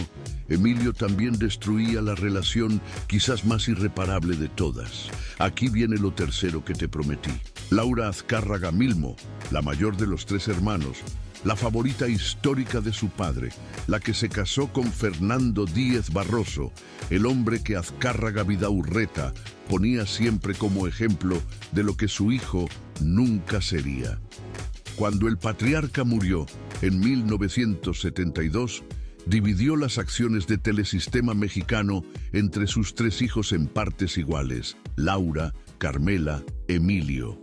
Emilio también destruía la relación quizás más irreparable de todas. Aquí viene lo tercero que te prometí. Laura Azcárraga Milmo, la mayor de los tres hermanos, la favorita histórica de su padre, la que se casó con Fernando Díez Barroso, el hombre que Azcárraga Vidaurreta ponía siempre como ejemplo de lo que su hijo nunca sería. Cuando el patriarca murió en 1972, dividió las acciones de Telesistema Mexicano entre sus tres hijos en partes iguales: Laura, Carmela, Emilio.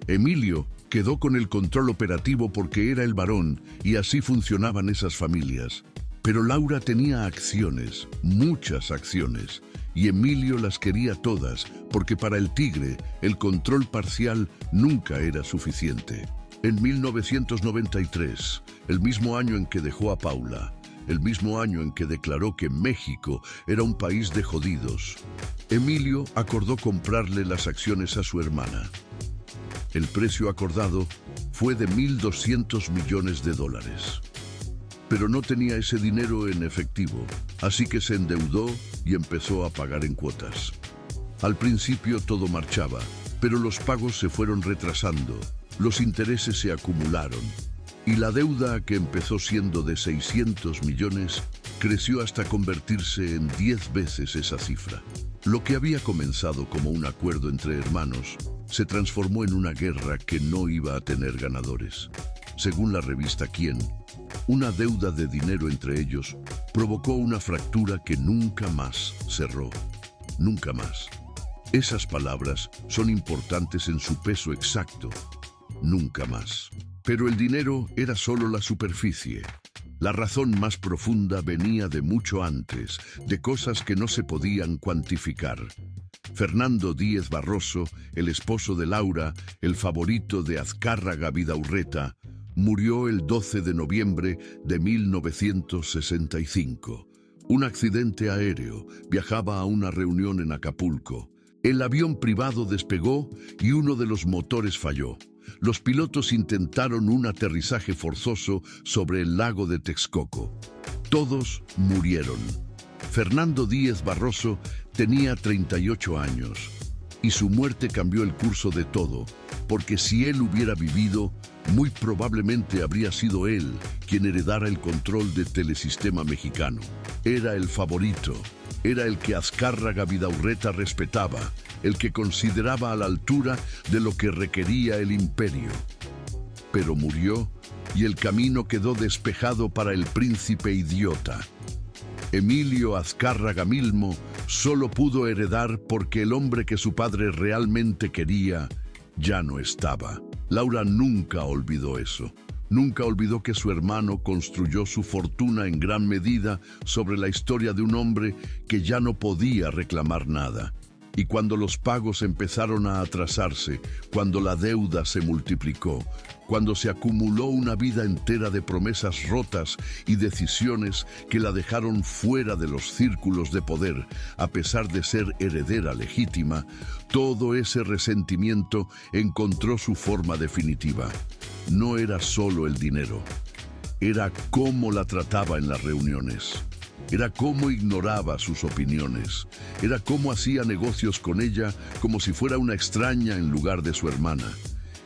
Emilio quedó con el control operativo porque era el varón y así funcionaban esas familias. Pero Laura tenía acciones, muchas acciones, y Emilio las quería todas porque para el tigre el control parcial nunca era suficiente. En 1993, el mismo año en que dejó a Paula, el mismo año en que declaró que México era un país de jodidos, Emilio acordó comprarle las acciones a su hermana. El precio acordado fue de $1.200 millones. Pero no tenía ese dinero en efectivo, así que se endeudó y empezó a pagar en cuotas. Al principio todo marchaba, pero los pagos se fueron retrasando, los intereses se acumularon, y la deuda, que empezó siendo de 600 millones, creció hasta convertirse en 10 veces esa cifra. Lo que había comenzado como un acuerdo entre hermanos se transformó en una guerra que no iba a tener ganadores. Según la revista Quién, una deuda de dinero entre ellos provocó una fractura que nunca más cerró. Nunca más. Esas palabras son importantes en su peso exacto. Nunca más. Pero el dinero era solo la superficie. La razón más profunda venía de mucho antes, de cosas que no se podían cuantificar. Fernando Díez Barroso, el esposo de Laura, el favorito de Azcárraga Vidaurreta, murió el 12 de noviembre de 1965. Un accidente aéreo. Viajaba a una reunión en Acapulco. El avión privado despegó y uno de los motores falló. Los pilotos intentaron un aterrizaje forzoso sobre el lago de Texcoco. Todos murieron. Fernando Díez Barroso tenía 38 años y su muerte cambió el curso de todo, porque si él hubiera vivido, muy probablemente habría sido él quien heredara el control de Telesistema Mexicano. Era el favorito, era el que Azcárraga Vidaurreta respetaba, el que consideraba a la altura de lo que requería el imperio. Pero murió y el camino quedó despejado para el príncipe idiota. Emilio Azcárraga Milmo solo pudo heredar porque el hombre que su padre realmente quería ya no estaba. Laura nunca olvidó eso. Nunca olvidó que su hermano construyó su fortuna en gran medida sobre la historia de un hombre que ya no podía reclamar nada. Y cuando los pagos empezaron a atrasarse, cuando la deuda se multiplicó, cuando se acumuló una vida entera de promesas rotas y decisiones que la dejaron fuera de los círculos de poder, a pesar de ser heredera legítima, todo ese resentimiento encontró su forma definitiva. No era solo el dinero, era cómo la trataba en las reuniones. Era cómo ignoraba sus opiniones. Era cómo hacía negocios con ella como si fuera una extraña en lugar de su hermana.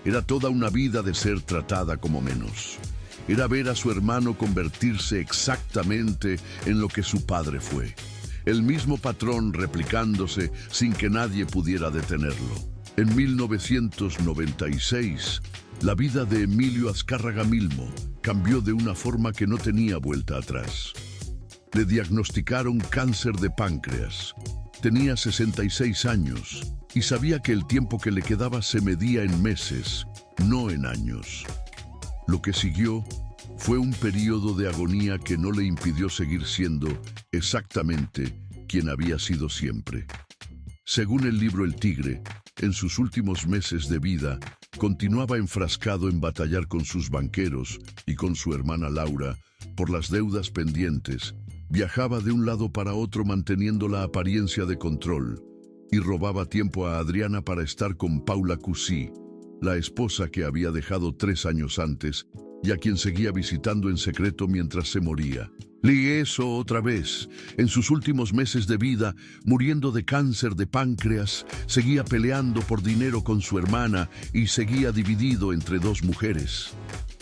Era toda una vida de ser tratada como menos. Era ver a su hermano convertirse exactamente en lo que su padre fue. El mismo patrón replicándose sin que nadie pudiera detenerlo. En 1996, la vida de Emilio Azcárraga Milmo cambió de una forma que no tenía vuelta atrás. Le diagnosticaron cáncer de páncreas. Tenía 66 años y sabía que el tiempo que le quedaba se medía en meses, no en años. Lo que siguió fue un periodo de agonía que no le impidió seguir siendo exactamente quien había sido siempre. Según el libro El Tigre, en sus últimos meses de vida, continuaba enfrascado en batallar con sus banqueros y con su hermana Laura por las deudas pendientes. Viajaba de un lado para otro manteniendo la apariencia de control, y robaba tiempo a Adriana para estar con Paula Cusí, la esposa que había dejado 3 años antes y a quien seguía visitando en secreto mientras se moría. Y eso otra vez, en sus últimos meses de vida, muriendo de cáncer de páncreas, seguía peleando por dinero con su hermana y seguía dividido entre 2 mujeres.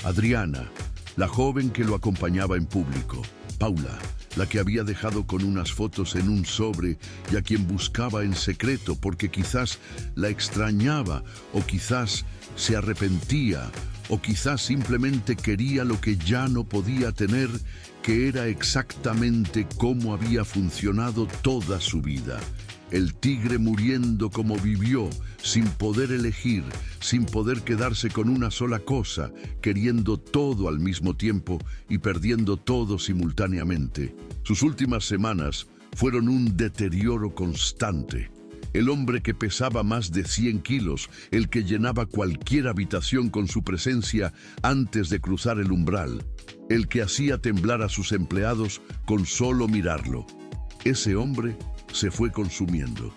Adriana, la joven que lo acompañaba en público; Paula, la que había dejado con unas fotos en un sobre y a quien buscaba en secreto porque quizás la extrañaba o quizás se arrepentía o quizás simplemente quería lo que ya no podía tener, que era exactamente cómo había funcionado toda su vida. El tigre muriendo como vivió, sin poder elegir, sin poder quedarse con una sola cosa, queriendo todo al mismo tiempo y perdiendo todo simultáneamente. Sus últimas semanas fueron un deterioro constante. El hombre que pesaba más de 100 kilos, el que llenaba cualquier habitación con su presencia antes de cruzar el umbral, el que hacía temblar a sus empleados con solo mirarlo. Ese hombre se fue consumiendo.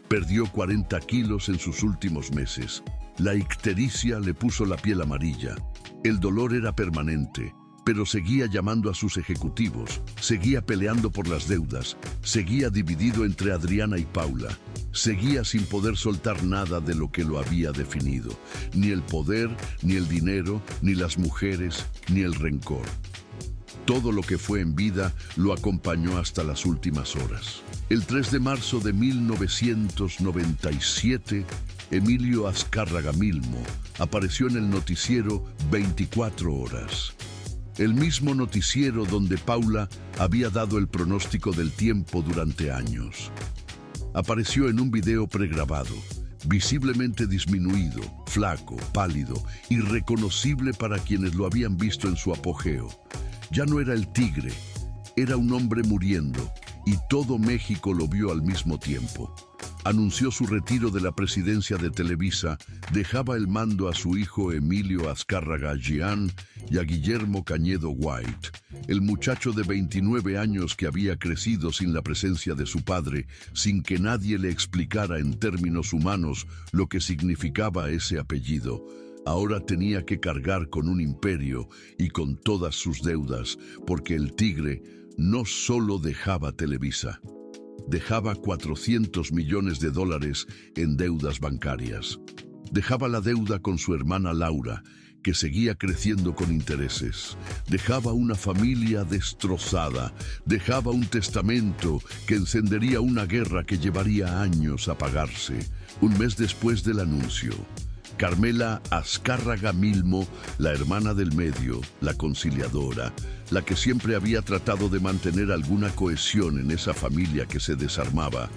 Perdió 40 kilos en sus últimos meses. La ictericia le puso la piel amarilla. El dolor era permanente, pero seguía llamando a sus ejecutivos, seguía peleando por las deudas, seguía dividido entre Adriana y Paula, seguía sin poder soltar nada de lo que lo había definido, ni el poder, ni el dinero, ni las mujeres, ni el rencor. Todo lo que fue en vida lo acompañó hasta las últimas horas. El 3 de marzo de 1997, Emilio Azcárraga Milmo apareció en el noticiero 24 horas. El mismo noticiero donde Paula había dado el pronóstico del tiempo durante años. Apareció en un video pregrabado, visiblemente disminuido, flaco, pálido, irreconocible para quienes lo habían visto en su apogeo. Ya no era el tigre, era un hombre muriendo, y todo México lo vio al mismo tiempo. Anunció su retiro de la presidencia de Televisa, dejaba el mando a su hijo Emilio Azcárraga Gian y a Guillermo Cañedo White, el muchacho de 29 años que había crecido sin la presencia de su padre, sin que nadie le explicara en términos humanos lo que significaba ese apellido. Ahora tenía que cargar con un imperio y con todas sus deudas, porque el tigre no solo dejaba Televisa, dejaba $400 millones en deudas bancarias. Dejaba la deuda con su hermana Laura, que seguía creciendo con intereses. Dejaba una familia destrozada. Dejaba un testamento que encendería una guerra que llevaría años a apagarse. Un mes después del anuncio, Carmela Azcárraga Milmo, la hermana del medio, la conciliadora, la que siempre había tratado de mantener alguna cohesión en esa familia que se desarmaba,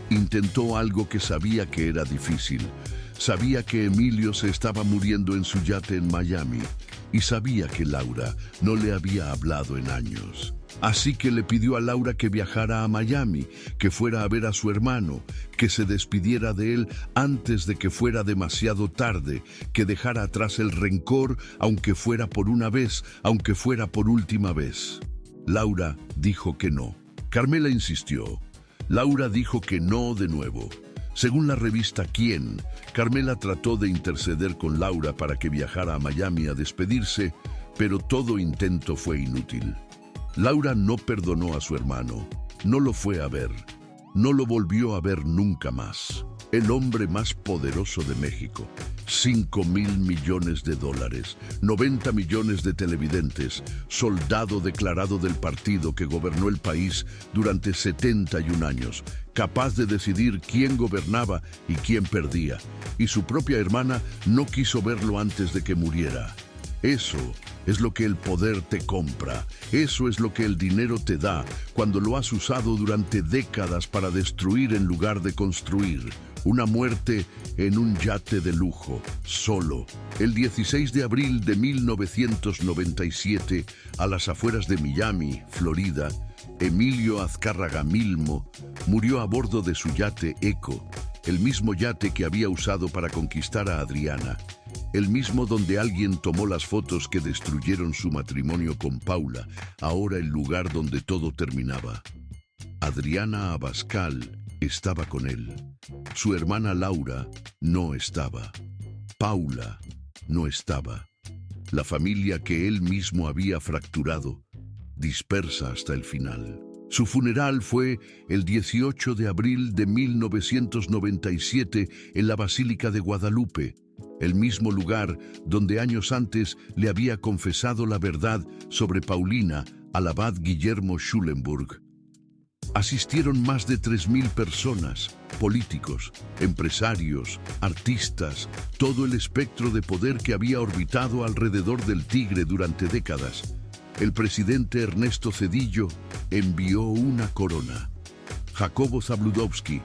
intentó algo que sabía que era difícil. Sabía que Emilio se estaba muriendo en su yate en Miami y sabía que Laura no le había hablado en años. Así que le pidió a Laura que viajara a Miami, que fuera a ver a su hermano, que se despidiera de él antes de que fuera demasiado tarde, que dejara atrás el rencor, aunque fuera por una vez, aunque fuera por última vez. Laura dijo que no. Carmela insistió. Laura dijo que no de nuevo. Según la revista Quién, Carmela trató de interceder con Laura para que viajara a Miami a despedirse, pero todo intento fue inútil. Laura no perdonó a su hermano, no lo fue a ver, no lo volvió a ver nunca más. El hombre más poderoso de México, $5,000 millones, 90 millones de televidentes, soldado declarado del partido que gobernó el país durante 71 años, capaz de decidir quién gobernaba y quién perdía, y su propia hermana no quiso verlo antes de que muriera. Eso es lo que el poder te compra, eso es lo que el dinero te da cuando lo has usado durante décadas para destruir en lugar de construir. Una muerte en un yate de lujo, solo. El 16 de abril de 1997, a las afueras de Miami, Florida, Emilio Azcárraga Milmo murió a bordo de su yate Eco, el mismo yate que había usado para conquistar a Adriana, el mismo donde alguien tomó las fotos que destruyeron su matrimonio con Paula, ahora el lugar donde todo terminaba. Adriana Abascal estaba con él. Su hermana Laura no estaba. Paula no estaba. La familia que él mismo había fracturado, dispersa hasta el final. Su funeral fue el 18 de abril de 1997 en la Basílica de Guadalupe, el mismo lugar donde años antes le había confesado la verdad sobre Paulina al abad Guillermo Schulenburg. Asistieron más de 3.000 personas, políticos, empresarios, artistas, todo el espectro de poder que había orbitado alrededor del Tigre durante décadas. El presidente Ernesto Zedillo envió una corona. Jacobo Zabludovsky,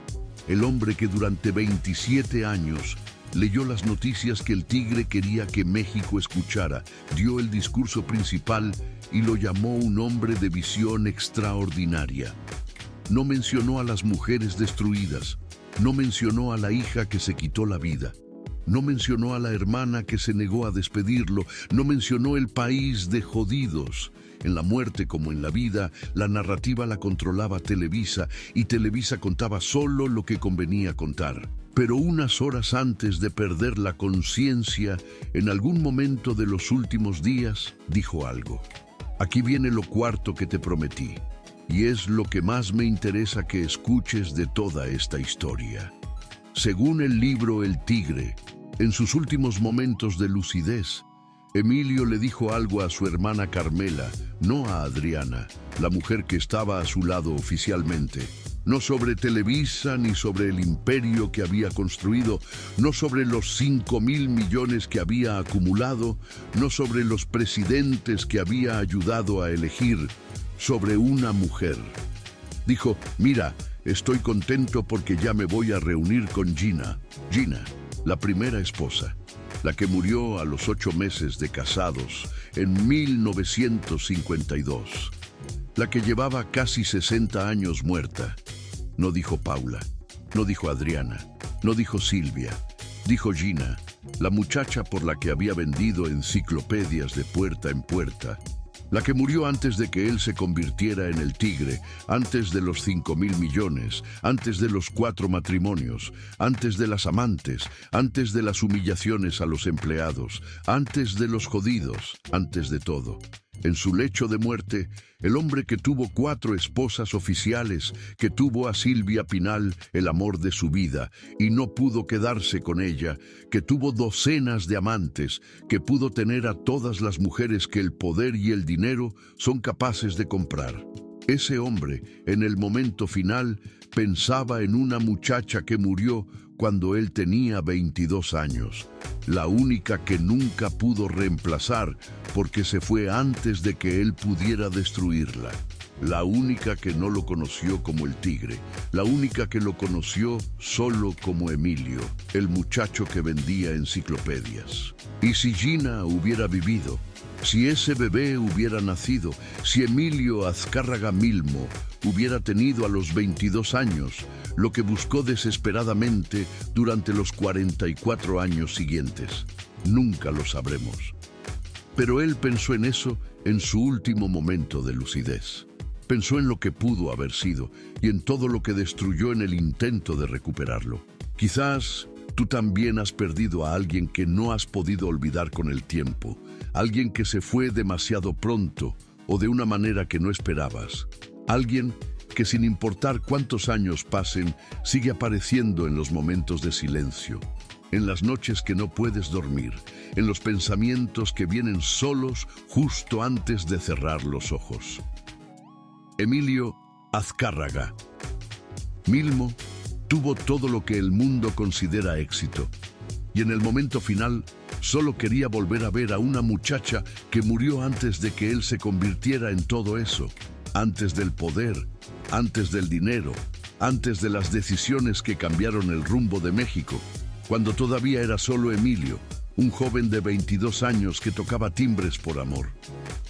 el hombre que durante 27 años leyó las noticias que el Tigre quería que México escuchara, dio el discurso principal y lo llamó un hombre de visión extraordinaria. No mencionó a las mujeres destruidas, no mencionó a la hija que se quitó la vida, no mencionó a la hermana que se negó a despedirlo, no mencionó el país de jodidos. En la muerte como en la vida, la narrativa la controlaba Televisa y Televisa contaba solo lo que convenía contar. Pero unas horas antes de perder la conciencia, en algún momento de los últimos días, dijo algo. Aquí viene lo cuarto que te prometí. Y es lo que más me interesa que escuches de toda esta historia. Según el libro El Tigre, en sus últimos momentos de lucidez, Emilio le dijo algo a su hermana Carmela, no a Adriana, la mujer que estaba a su lado oficialmente. No sobre Televisa ni sobre el imperio que había construido, no sobre los 5.000 millones que había acumulado, no sobre los presidentes que había ayudado a elegir, sobre una mujer. Dijo, mira, estoy contento porque ya me voy a reunir con Gina. Gina, la primera esposa, la que murió a los 8 meses de casados en 1952, la que llevaba casi 60 años muerta. No dijo Paula, no dijo Adriana, no dijo Silvia, dijo Gina, la muchacha por la que había vendido enciclopedias de puerta en puerta, la que murió antes de que él se convirtiera en el Tigre, antes de los 5.000 millones, antes de los 4 matrimonios, antes de las amantes, antes de las humillaciones a los empleados, antes de los jodidos, antes de todo. En su lecho de muerte, el hombre que tuvo 4 esposas oficiales, que tuvo a Silvia Pinal, el amor de su vida, y no pudo quedarse con ella, que tuvo docenas de amantes, que pudo tener a todas las mujeres que el poder y el dinero son capaces de comprar. Ese hombre, en el momento final, pensaba en una muchacha que murió cuando él tenía 22 años, la única que nunca pudo reemplazar porque se fue antes de que él pudiera destruirla, la única que no lo conoció como el Tigre, la única que lo conoció solo como Emilio, el muchacho que vendía enciclopedias. Y si Gina hubiera vivido, si ese bebé hubiera nacido, si Emilio Azcárraga Milmo hubiera tenido a los 22 años, lo que buscó desesperadamente durante los 44 años siguientes. Nunca lo sabremos. Pero él pensó en eso en su último momento de lucidez. Pensó en lo que pudo haber sido y en todo lo que destruyó en el intento de recuperarlo. Quizás tú también has perdido a alguien que no has podido olvidar con el tiempo, alguien que se fue demasiado pronto o de una manera que no esperabas, alguien que sin importar cuántos años pasen, sigue apareciendo en los momentos de silencio, en las noches que no puedes dormir, en los pensamientos que vienen solos justo antes de cerrar los ojos. Emilio Azcárraga Milmo tuvo todo lo que el mundo considera éxito, y en el momento final solo quería volver a ver a una muchacha que murió antes de que él se convirtiera en todo eso, antes del poder, antes del dinero, antes de las decisiones que cambiaron el rumbo de México, cuando todavía era solo Emilio, un joven de 22 años que tocaba timbres por amor.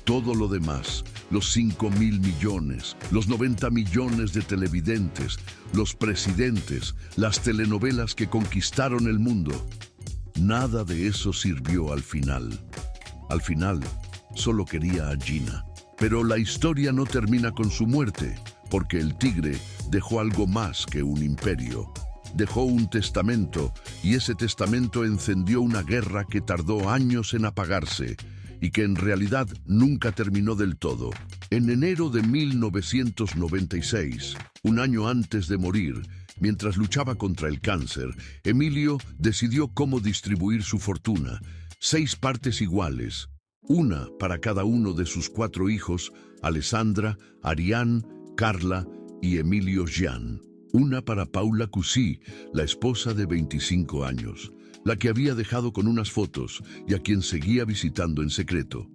Todo lo demás, los 5.000 millones, los 90 millones de televidentes, los presidentes, las telenovelas que conquistaron el mundo, nada de eso sirvió al final. Al final, solo quería a Gina. Pero la historia no termina con su muerte, porque el Tigre dejó algo más que un imperio. Dejó un testamento, y ese testamento encendió una guerra que tardó años en apagarse y que en realidad nunca terminó del todo. En enero de 1996, un año antes de morir, mientras luchaba contra el cáncer, Emilio decidió cómo distribuir su fortuna: 6 partes iguales, una para cada uno de sus 4 hijos, Alessandra, Ariane, Carla y Emilio Jean. Una para Paula Cusí, la esposa de 25 años, la que había dejado con unas fotos y a quien seguía visitando en secreto.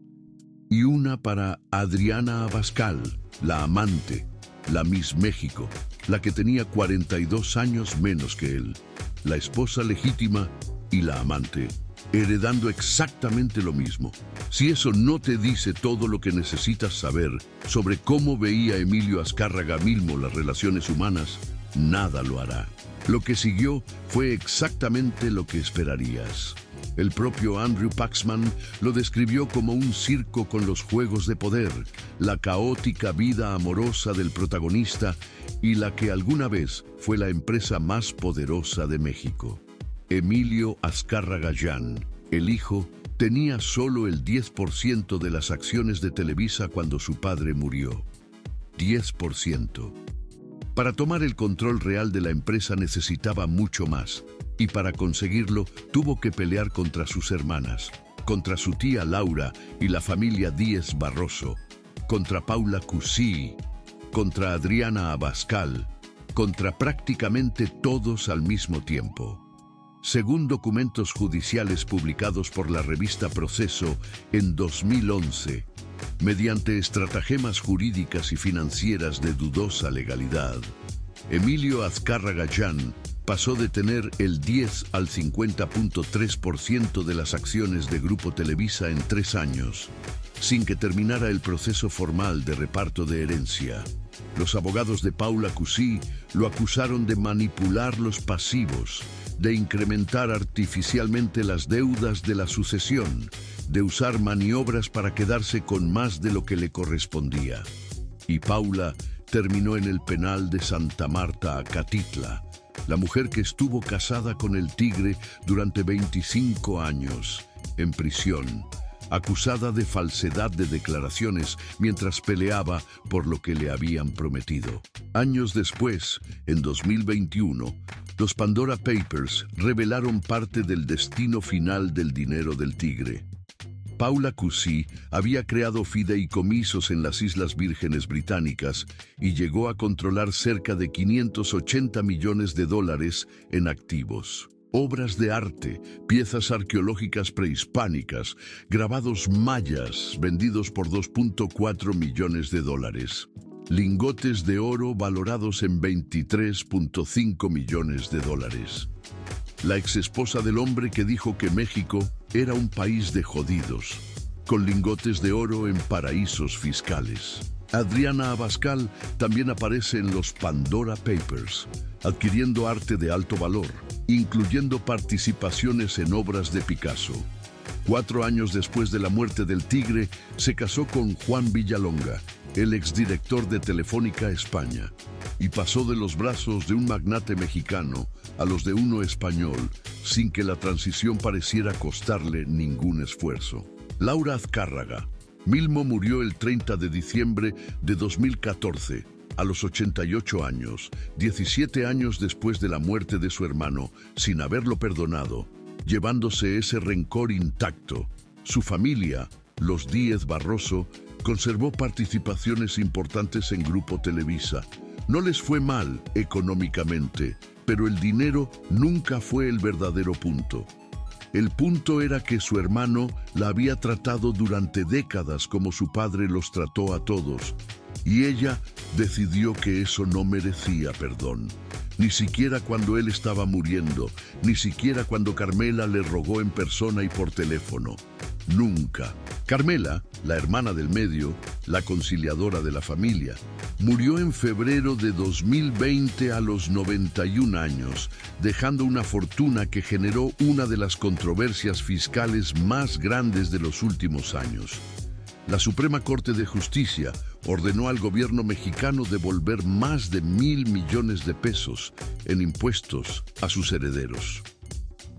Y una para Adriana Abascal, la amante, la Miss México, la que tenía 42 años menos que él, la esposa legítima y la amante, heredando exactamente lo mismo. Si eso no te dice todo lo que necesitas saber sobre cómo veía Emilio Azcárraga Milmo las relaciones humanas, nada lo hará. Lo que siguió fue exactamente lo que esperarías. El propio Andrew Paxman lo describió como un circo con los juegos de poder, la caótica vida amorosa del protagonista y la que alguna vez fue la empresa más poderosa de México. Emilio Azcárraga Jan, el hijo, tenía solo el 10% de las acciones de Televisa cuando su padre murió. 10%. Para tomar el control real de la empresa necesitaba mucho más, y para conseguirlo tuvo que pelear contra sus hermanas, contra su tía Laura y la familia Díez Barroso, contra Paula Cusí, contra Adriana Abascal, contra prácticamente todos al mismo tiempo. Según documentos judiciales publicados por la revista Proceso en 2011, mediante estratagemas jurídicas y financieras de dudosa legalidad, Emilio Azcárraga Jan pasó de tener el 10 al 50.3% de las acciones de Grupo Televisa en 3 años, sin que terminara el proceso formal de reparto de herencia. Los abogados de Paula Cusí lo acusaron de manipular los pasivos, de incrementar artificialmente las deudas de la sucesión, de usar maniobras para quedarse con más de lo que le correspondía. Y Paula terminó en el penal de Santa Marta, Acatitla, la mujer que estuvo casada con el Tigre durante 25 años, en prisión, acusada de falsedad de declaraciones mientras peleaba por lo que le habían prometido. Años después, en 2021, los Pandora Papers revelaron parte del destino final del dinero del Tigre. Paula Cusí había creado fideicomisos en las Islas Vírgenes Británicas y llegó a controlar cerca de $580 millones en activos. Obras de arte, piezas arqueológicas prehispánicas, grabados mayas vendidos por $2.4 millones, lingotes de oro valorados en $23.5 millones. La exesposa del hombre que dijo que México era un país de jodidos, con lingotes de oro en paraísos fiscales. Adriana Abascal también aparece en los Pandora Papers, adquiriendo arte de alto valor, incluyendo participaciones en obras de Picasso. 4 años después de la muerte del Tigre, se casó con Juan Villalonga, el exdirector de Telefónica España, y pasó de los brazos de un magnate mexicano a los de uno español, sin que la transición pareciera costarle ningún esfuerzo. Laura Azcárraga Milmo murió el 30 de diciembre de 2014, a los 88 años, 17 años después de la muerte de su hermano, sin haberlo perdonado, llevándose ese rencor intacto. Su familia, los Díez Barroso, conservó participaciones importantes en Grupo Televisa. No les fue mal económicamente, pero el dinero nunca fue el verdadero punto. El punto era que su hermano la había tratado durante décadas como su padre los trató a todos, y ella decidió que eso no merecía perdón. Ni siquiera cuando él estaba muriendo, ni siquiera cuando Carmela le rogó en persona y por teléfono. Nunca. Carmela, la hermana del medio, la conciliadora de la familia, murió en febrero de 2020 a los 91 años, dejando una fortuna que generó una de las controversias fiscales más grandes de los últimos años. La Suprema Corte de Justicia ordenó al gobierno mexicano devolver más de 1,000 millones de pesos en impuestos a sus herederos.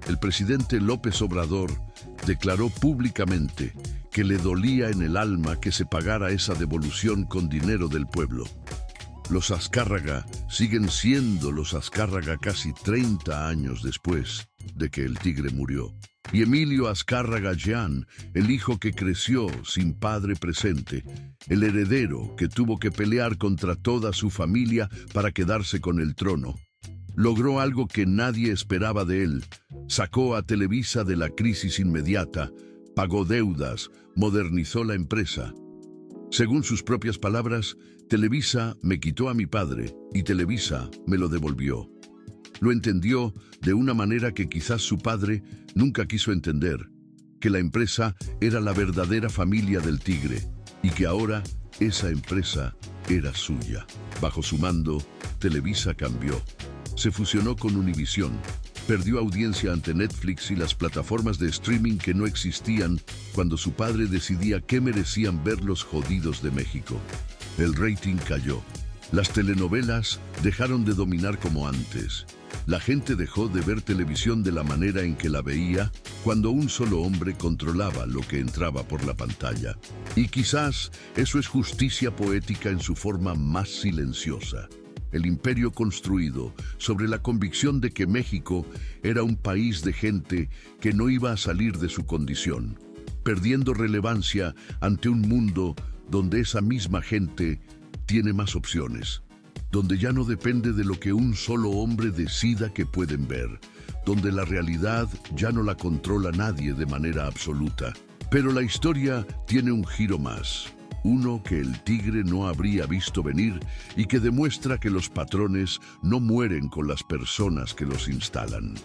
El presidente López Obrador declaró públicamente que le dolía en el alma que se pagara esa devolución con dinero del pueblo. Los Azcárraga siguen siendo los Azcárraga casi 30 años después de que el tigre murió. Y Emilio Azcárraga Llán, el hijo que creció sin padre presente, el heredero que tuvo que pelear contra toda su familia para quedarse con el trono, logró algo que nadie esperaba de él. Sacó a Televisa de la crisis inmediata, pagó deudas, modernizó la empresa. Según sus propias palabras, Televisa me quitó a mi padre y Televisa me lo devolvió. Lo entendió de una manera que quizás su padre nunca quiso entender, que la empresa era la verdadera familia del tigre y que ahora esa empresa era suya. Bajo su mando, Televisa cambió. Se fusionó con Univisión, perdió audiencia ante Netflix y las plataformas de streaming que no existían cuando su padre decidía qué merecían ver los jodidos de México. El rating cayó. Las telenovelas dejaron de dominar como antes. La gente dejó de ver televisión de la manera en que la veía cuando un solo hombre controlaba lo que entraba por la pantalla. Y quizás eso es justicia poética en su forma más silenciosa. El imperio construido sobre la convicción de que México era un país de gente que no iba a salir de su condición, perdiendo relevancia ante un mundo donde esa misma gente tiene más opciones, donde ya no depende de lo que un solo hombre decida que pueden ver, donde la realidad ya no la controla nadie de manera absoluta. Pero la historia tiene un giro más. Uno que el tigre no habría visto venir y que demuestra que los patrones no mueren con las personas que los instalan.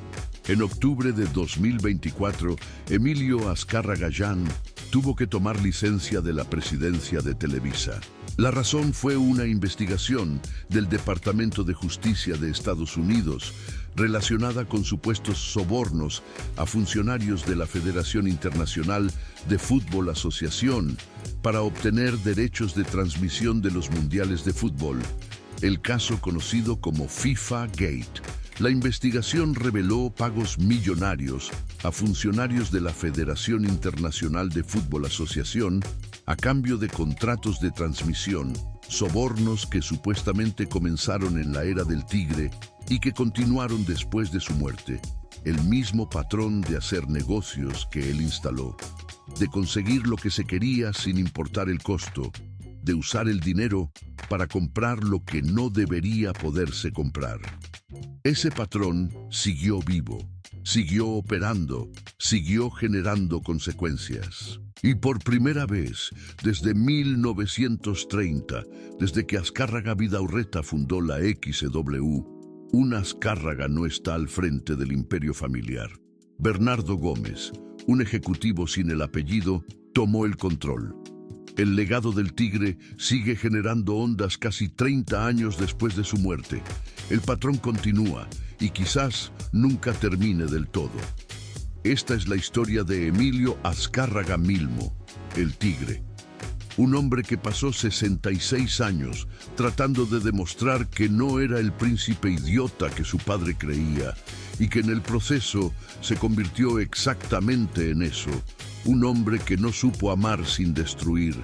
En octubre de 2024, Emilio Azcárraga Llán tuvo que tomar licencia de la presidencia de Televisa. La razón fue una investigación del Departamento de Justicia de Estados Unidos relacionada con supuestos sobornos a funcionarios de la Federación Internacional de Fútbol Asociación para obtener derechos de transmisión de los mundiales de fútbol, el caso conocido como FIFA Gate. La investigación reveló pagos millonarios a funcionarios de la Federación Internacional de Fútbol Asociación a cambio de contratos de transmisión, sobornos que supuestamente comenzaron en la era del tigre y que continuaron después de su muerte. El mismo patrón de hacer negocios que él instaló, de conseguir lo que se quería sin importar el costo, de usar el dinero para comprar lo que no debería poderse comprar. Ese patrón siguió vivo, siguió operando, siguió generando consecuencias. Y por primera vez, desde 1930, desde que Azcárraga Vidaurreta fundó la XW, un Azcárraga no está al frente del imperio familiar. Bernardo Gómez, un ejecutivo sin el apellido, tomó el control. El legado del tigre sigue generando ondas casi 30 años después de su muerte. El patrón continúa y quizás nunca termine del todo. Esta es la historia de Emilio Azcárraga Milmo, el tigre. Un hombre que pasó 66 años tratando de demostrar que no era el príncipe idiota que su padre creía y que en el proceso se convirtió exactamente en eso. Un hombre que no supo amar sin destruir,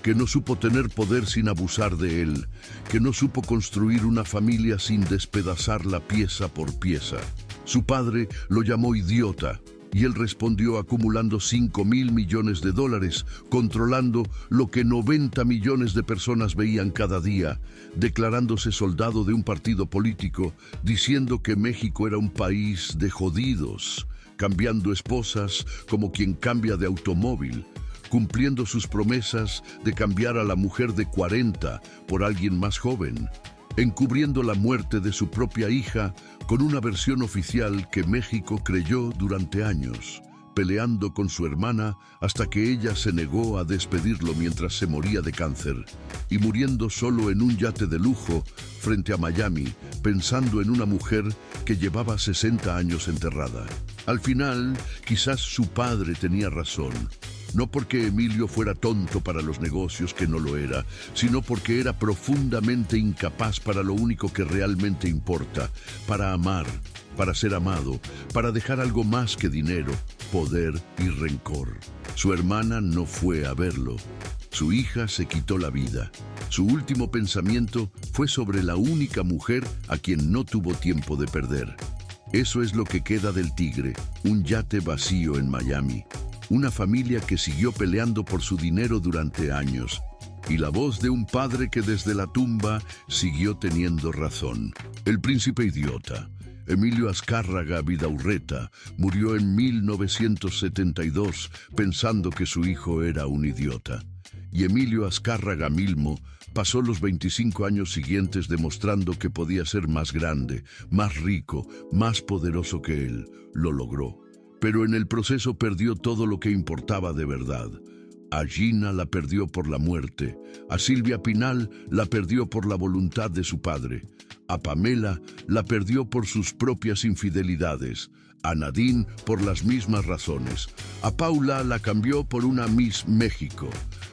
que no supo tener poder sin abusar de él, que no supo construir una familia sin despedazarla pieza por pieza. Su padre lo llamó idiota y él respondió acumulando $5,000 millones, controlando lo que 90 millones de personas veían cada día, declarándose soldado de un partido político, diciendo que México era un país de jodidos, cambiando esposas como quien cambia de automóvil, cumpliendo sus promesas de cambiar a la mujer de 40 por alguien más joven, encubriendo la muerte de su propia hija con una versión oficial que México creyó durante años, peleando con su hermana hasta que ella se negó a despedirlo mientras se moría de cáncer, y muriendo solo en un yate de lujo frente a Miami, pensando en una mujer que llevaba 60 años enterrada. Al final, quizás su padre tenía razón. No porque Emilio fuera tonto para los negocios, que no lo era, sino porque era profundamente incapaz para lo único que realmente importa, para amar, para ser amado, para dejar algo más que dinero, poder y rencor. Su hermana no fue a verlo. Su hija se quitó la vida. Su último pensamiento fue sobre la única mujer a quien no tuvo tiempo de perder. Eso es lo que queda del Tigre, un yate vacío en Miami. Una familia que siguió peleando por su dinero durante años. Y la voz de un padre que desde la tumba siguió teniendo razón. El príncipe idiota. Emilio Azcárraga Vidaurreta murió en 1972 pensando que su hijo era un idiota. Y Emilio Azcárraga Milmo pasó los 25 años siguientes demostrando que podía ser más grande, más rico, más poderoso que él. Lo logró. Pero en el proceso perdió todo lo que importaba de verdad. A Gina la perdió por la muerte. A Silvia Pinal la perdió por la voluntad de su padre. A Pamela la perdió por sus propias infidelidades. A Nadine por las mismas razones. A Paula la cambió por una Miss México.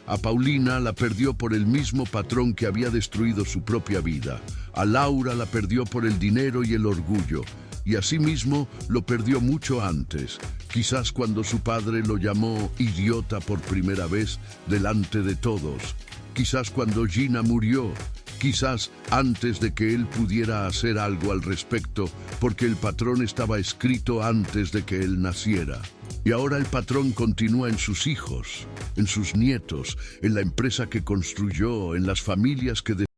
A Paulina la perdió por el mismo patrón que había destruido su propia vida. A Laura la perdió por el dinero y el orgullo. Y asimismo lo perdió mucho antes, quizás cuando su padre lo llamó idiota por primera vez delante de todos, quizás cuando Gina murió, quizás antes de que él pudiera hacer algo al respecto, porque el patrón estaba escrito antes de que él naciera. Y ahora el patrón continúa en sus hijos, en sus nietos, en la empresa que construyó, en las familias que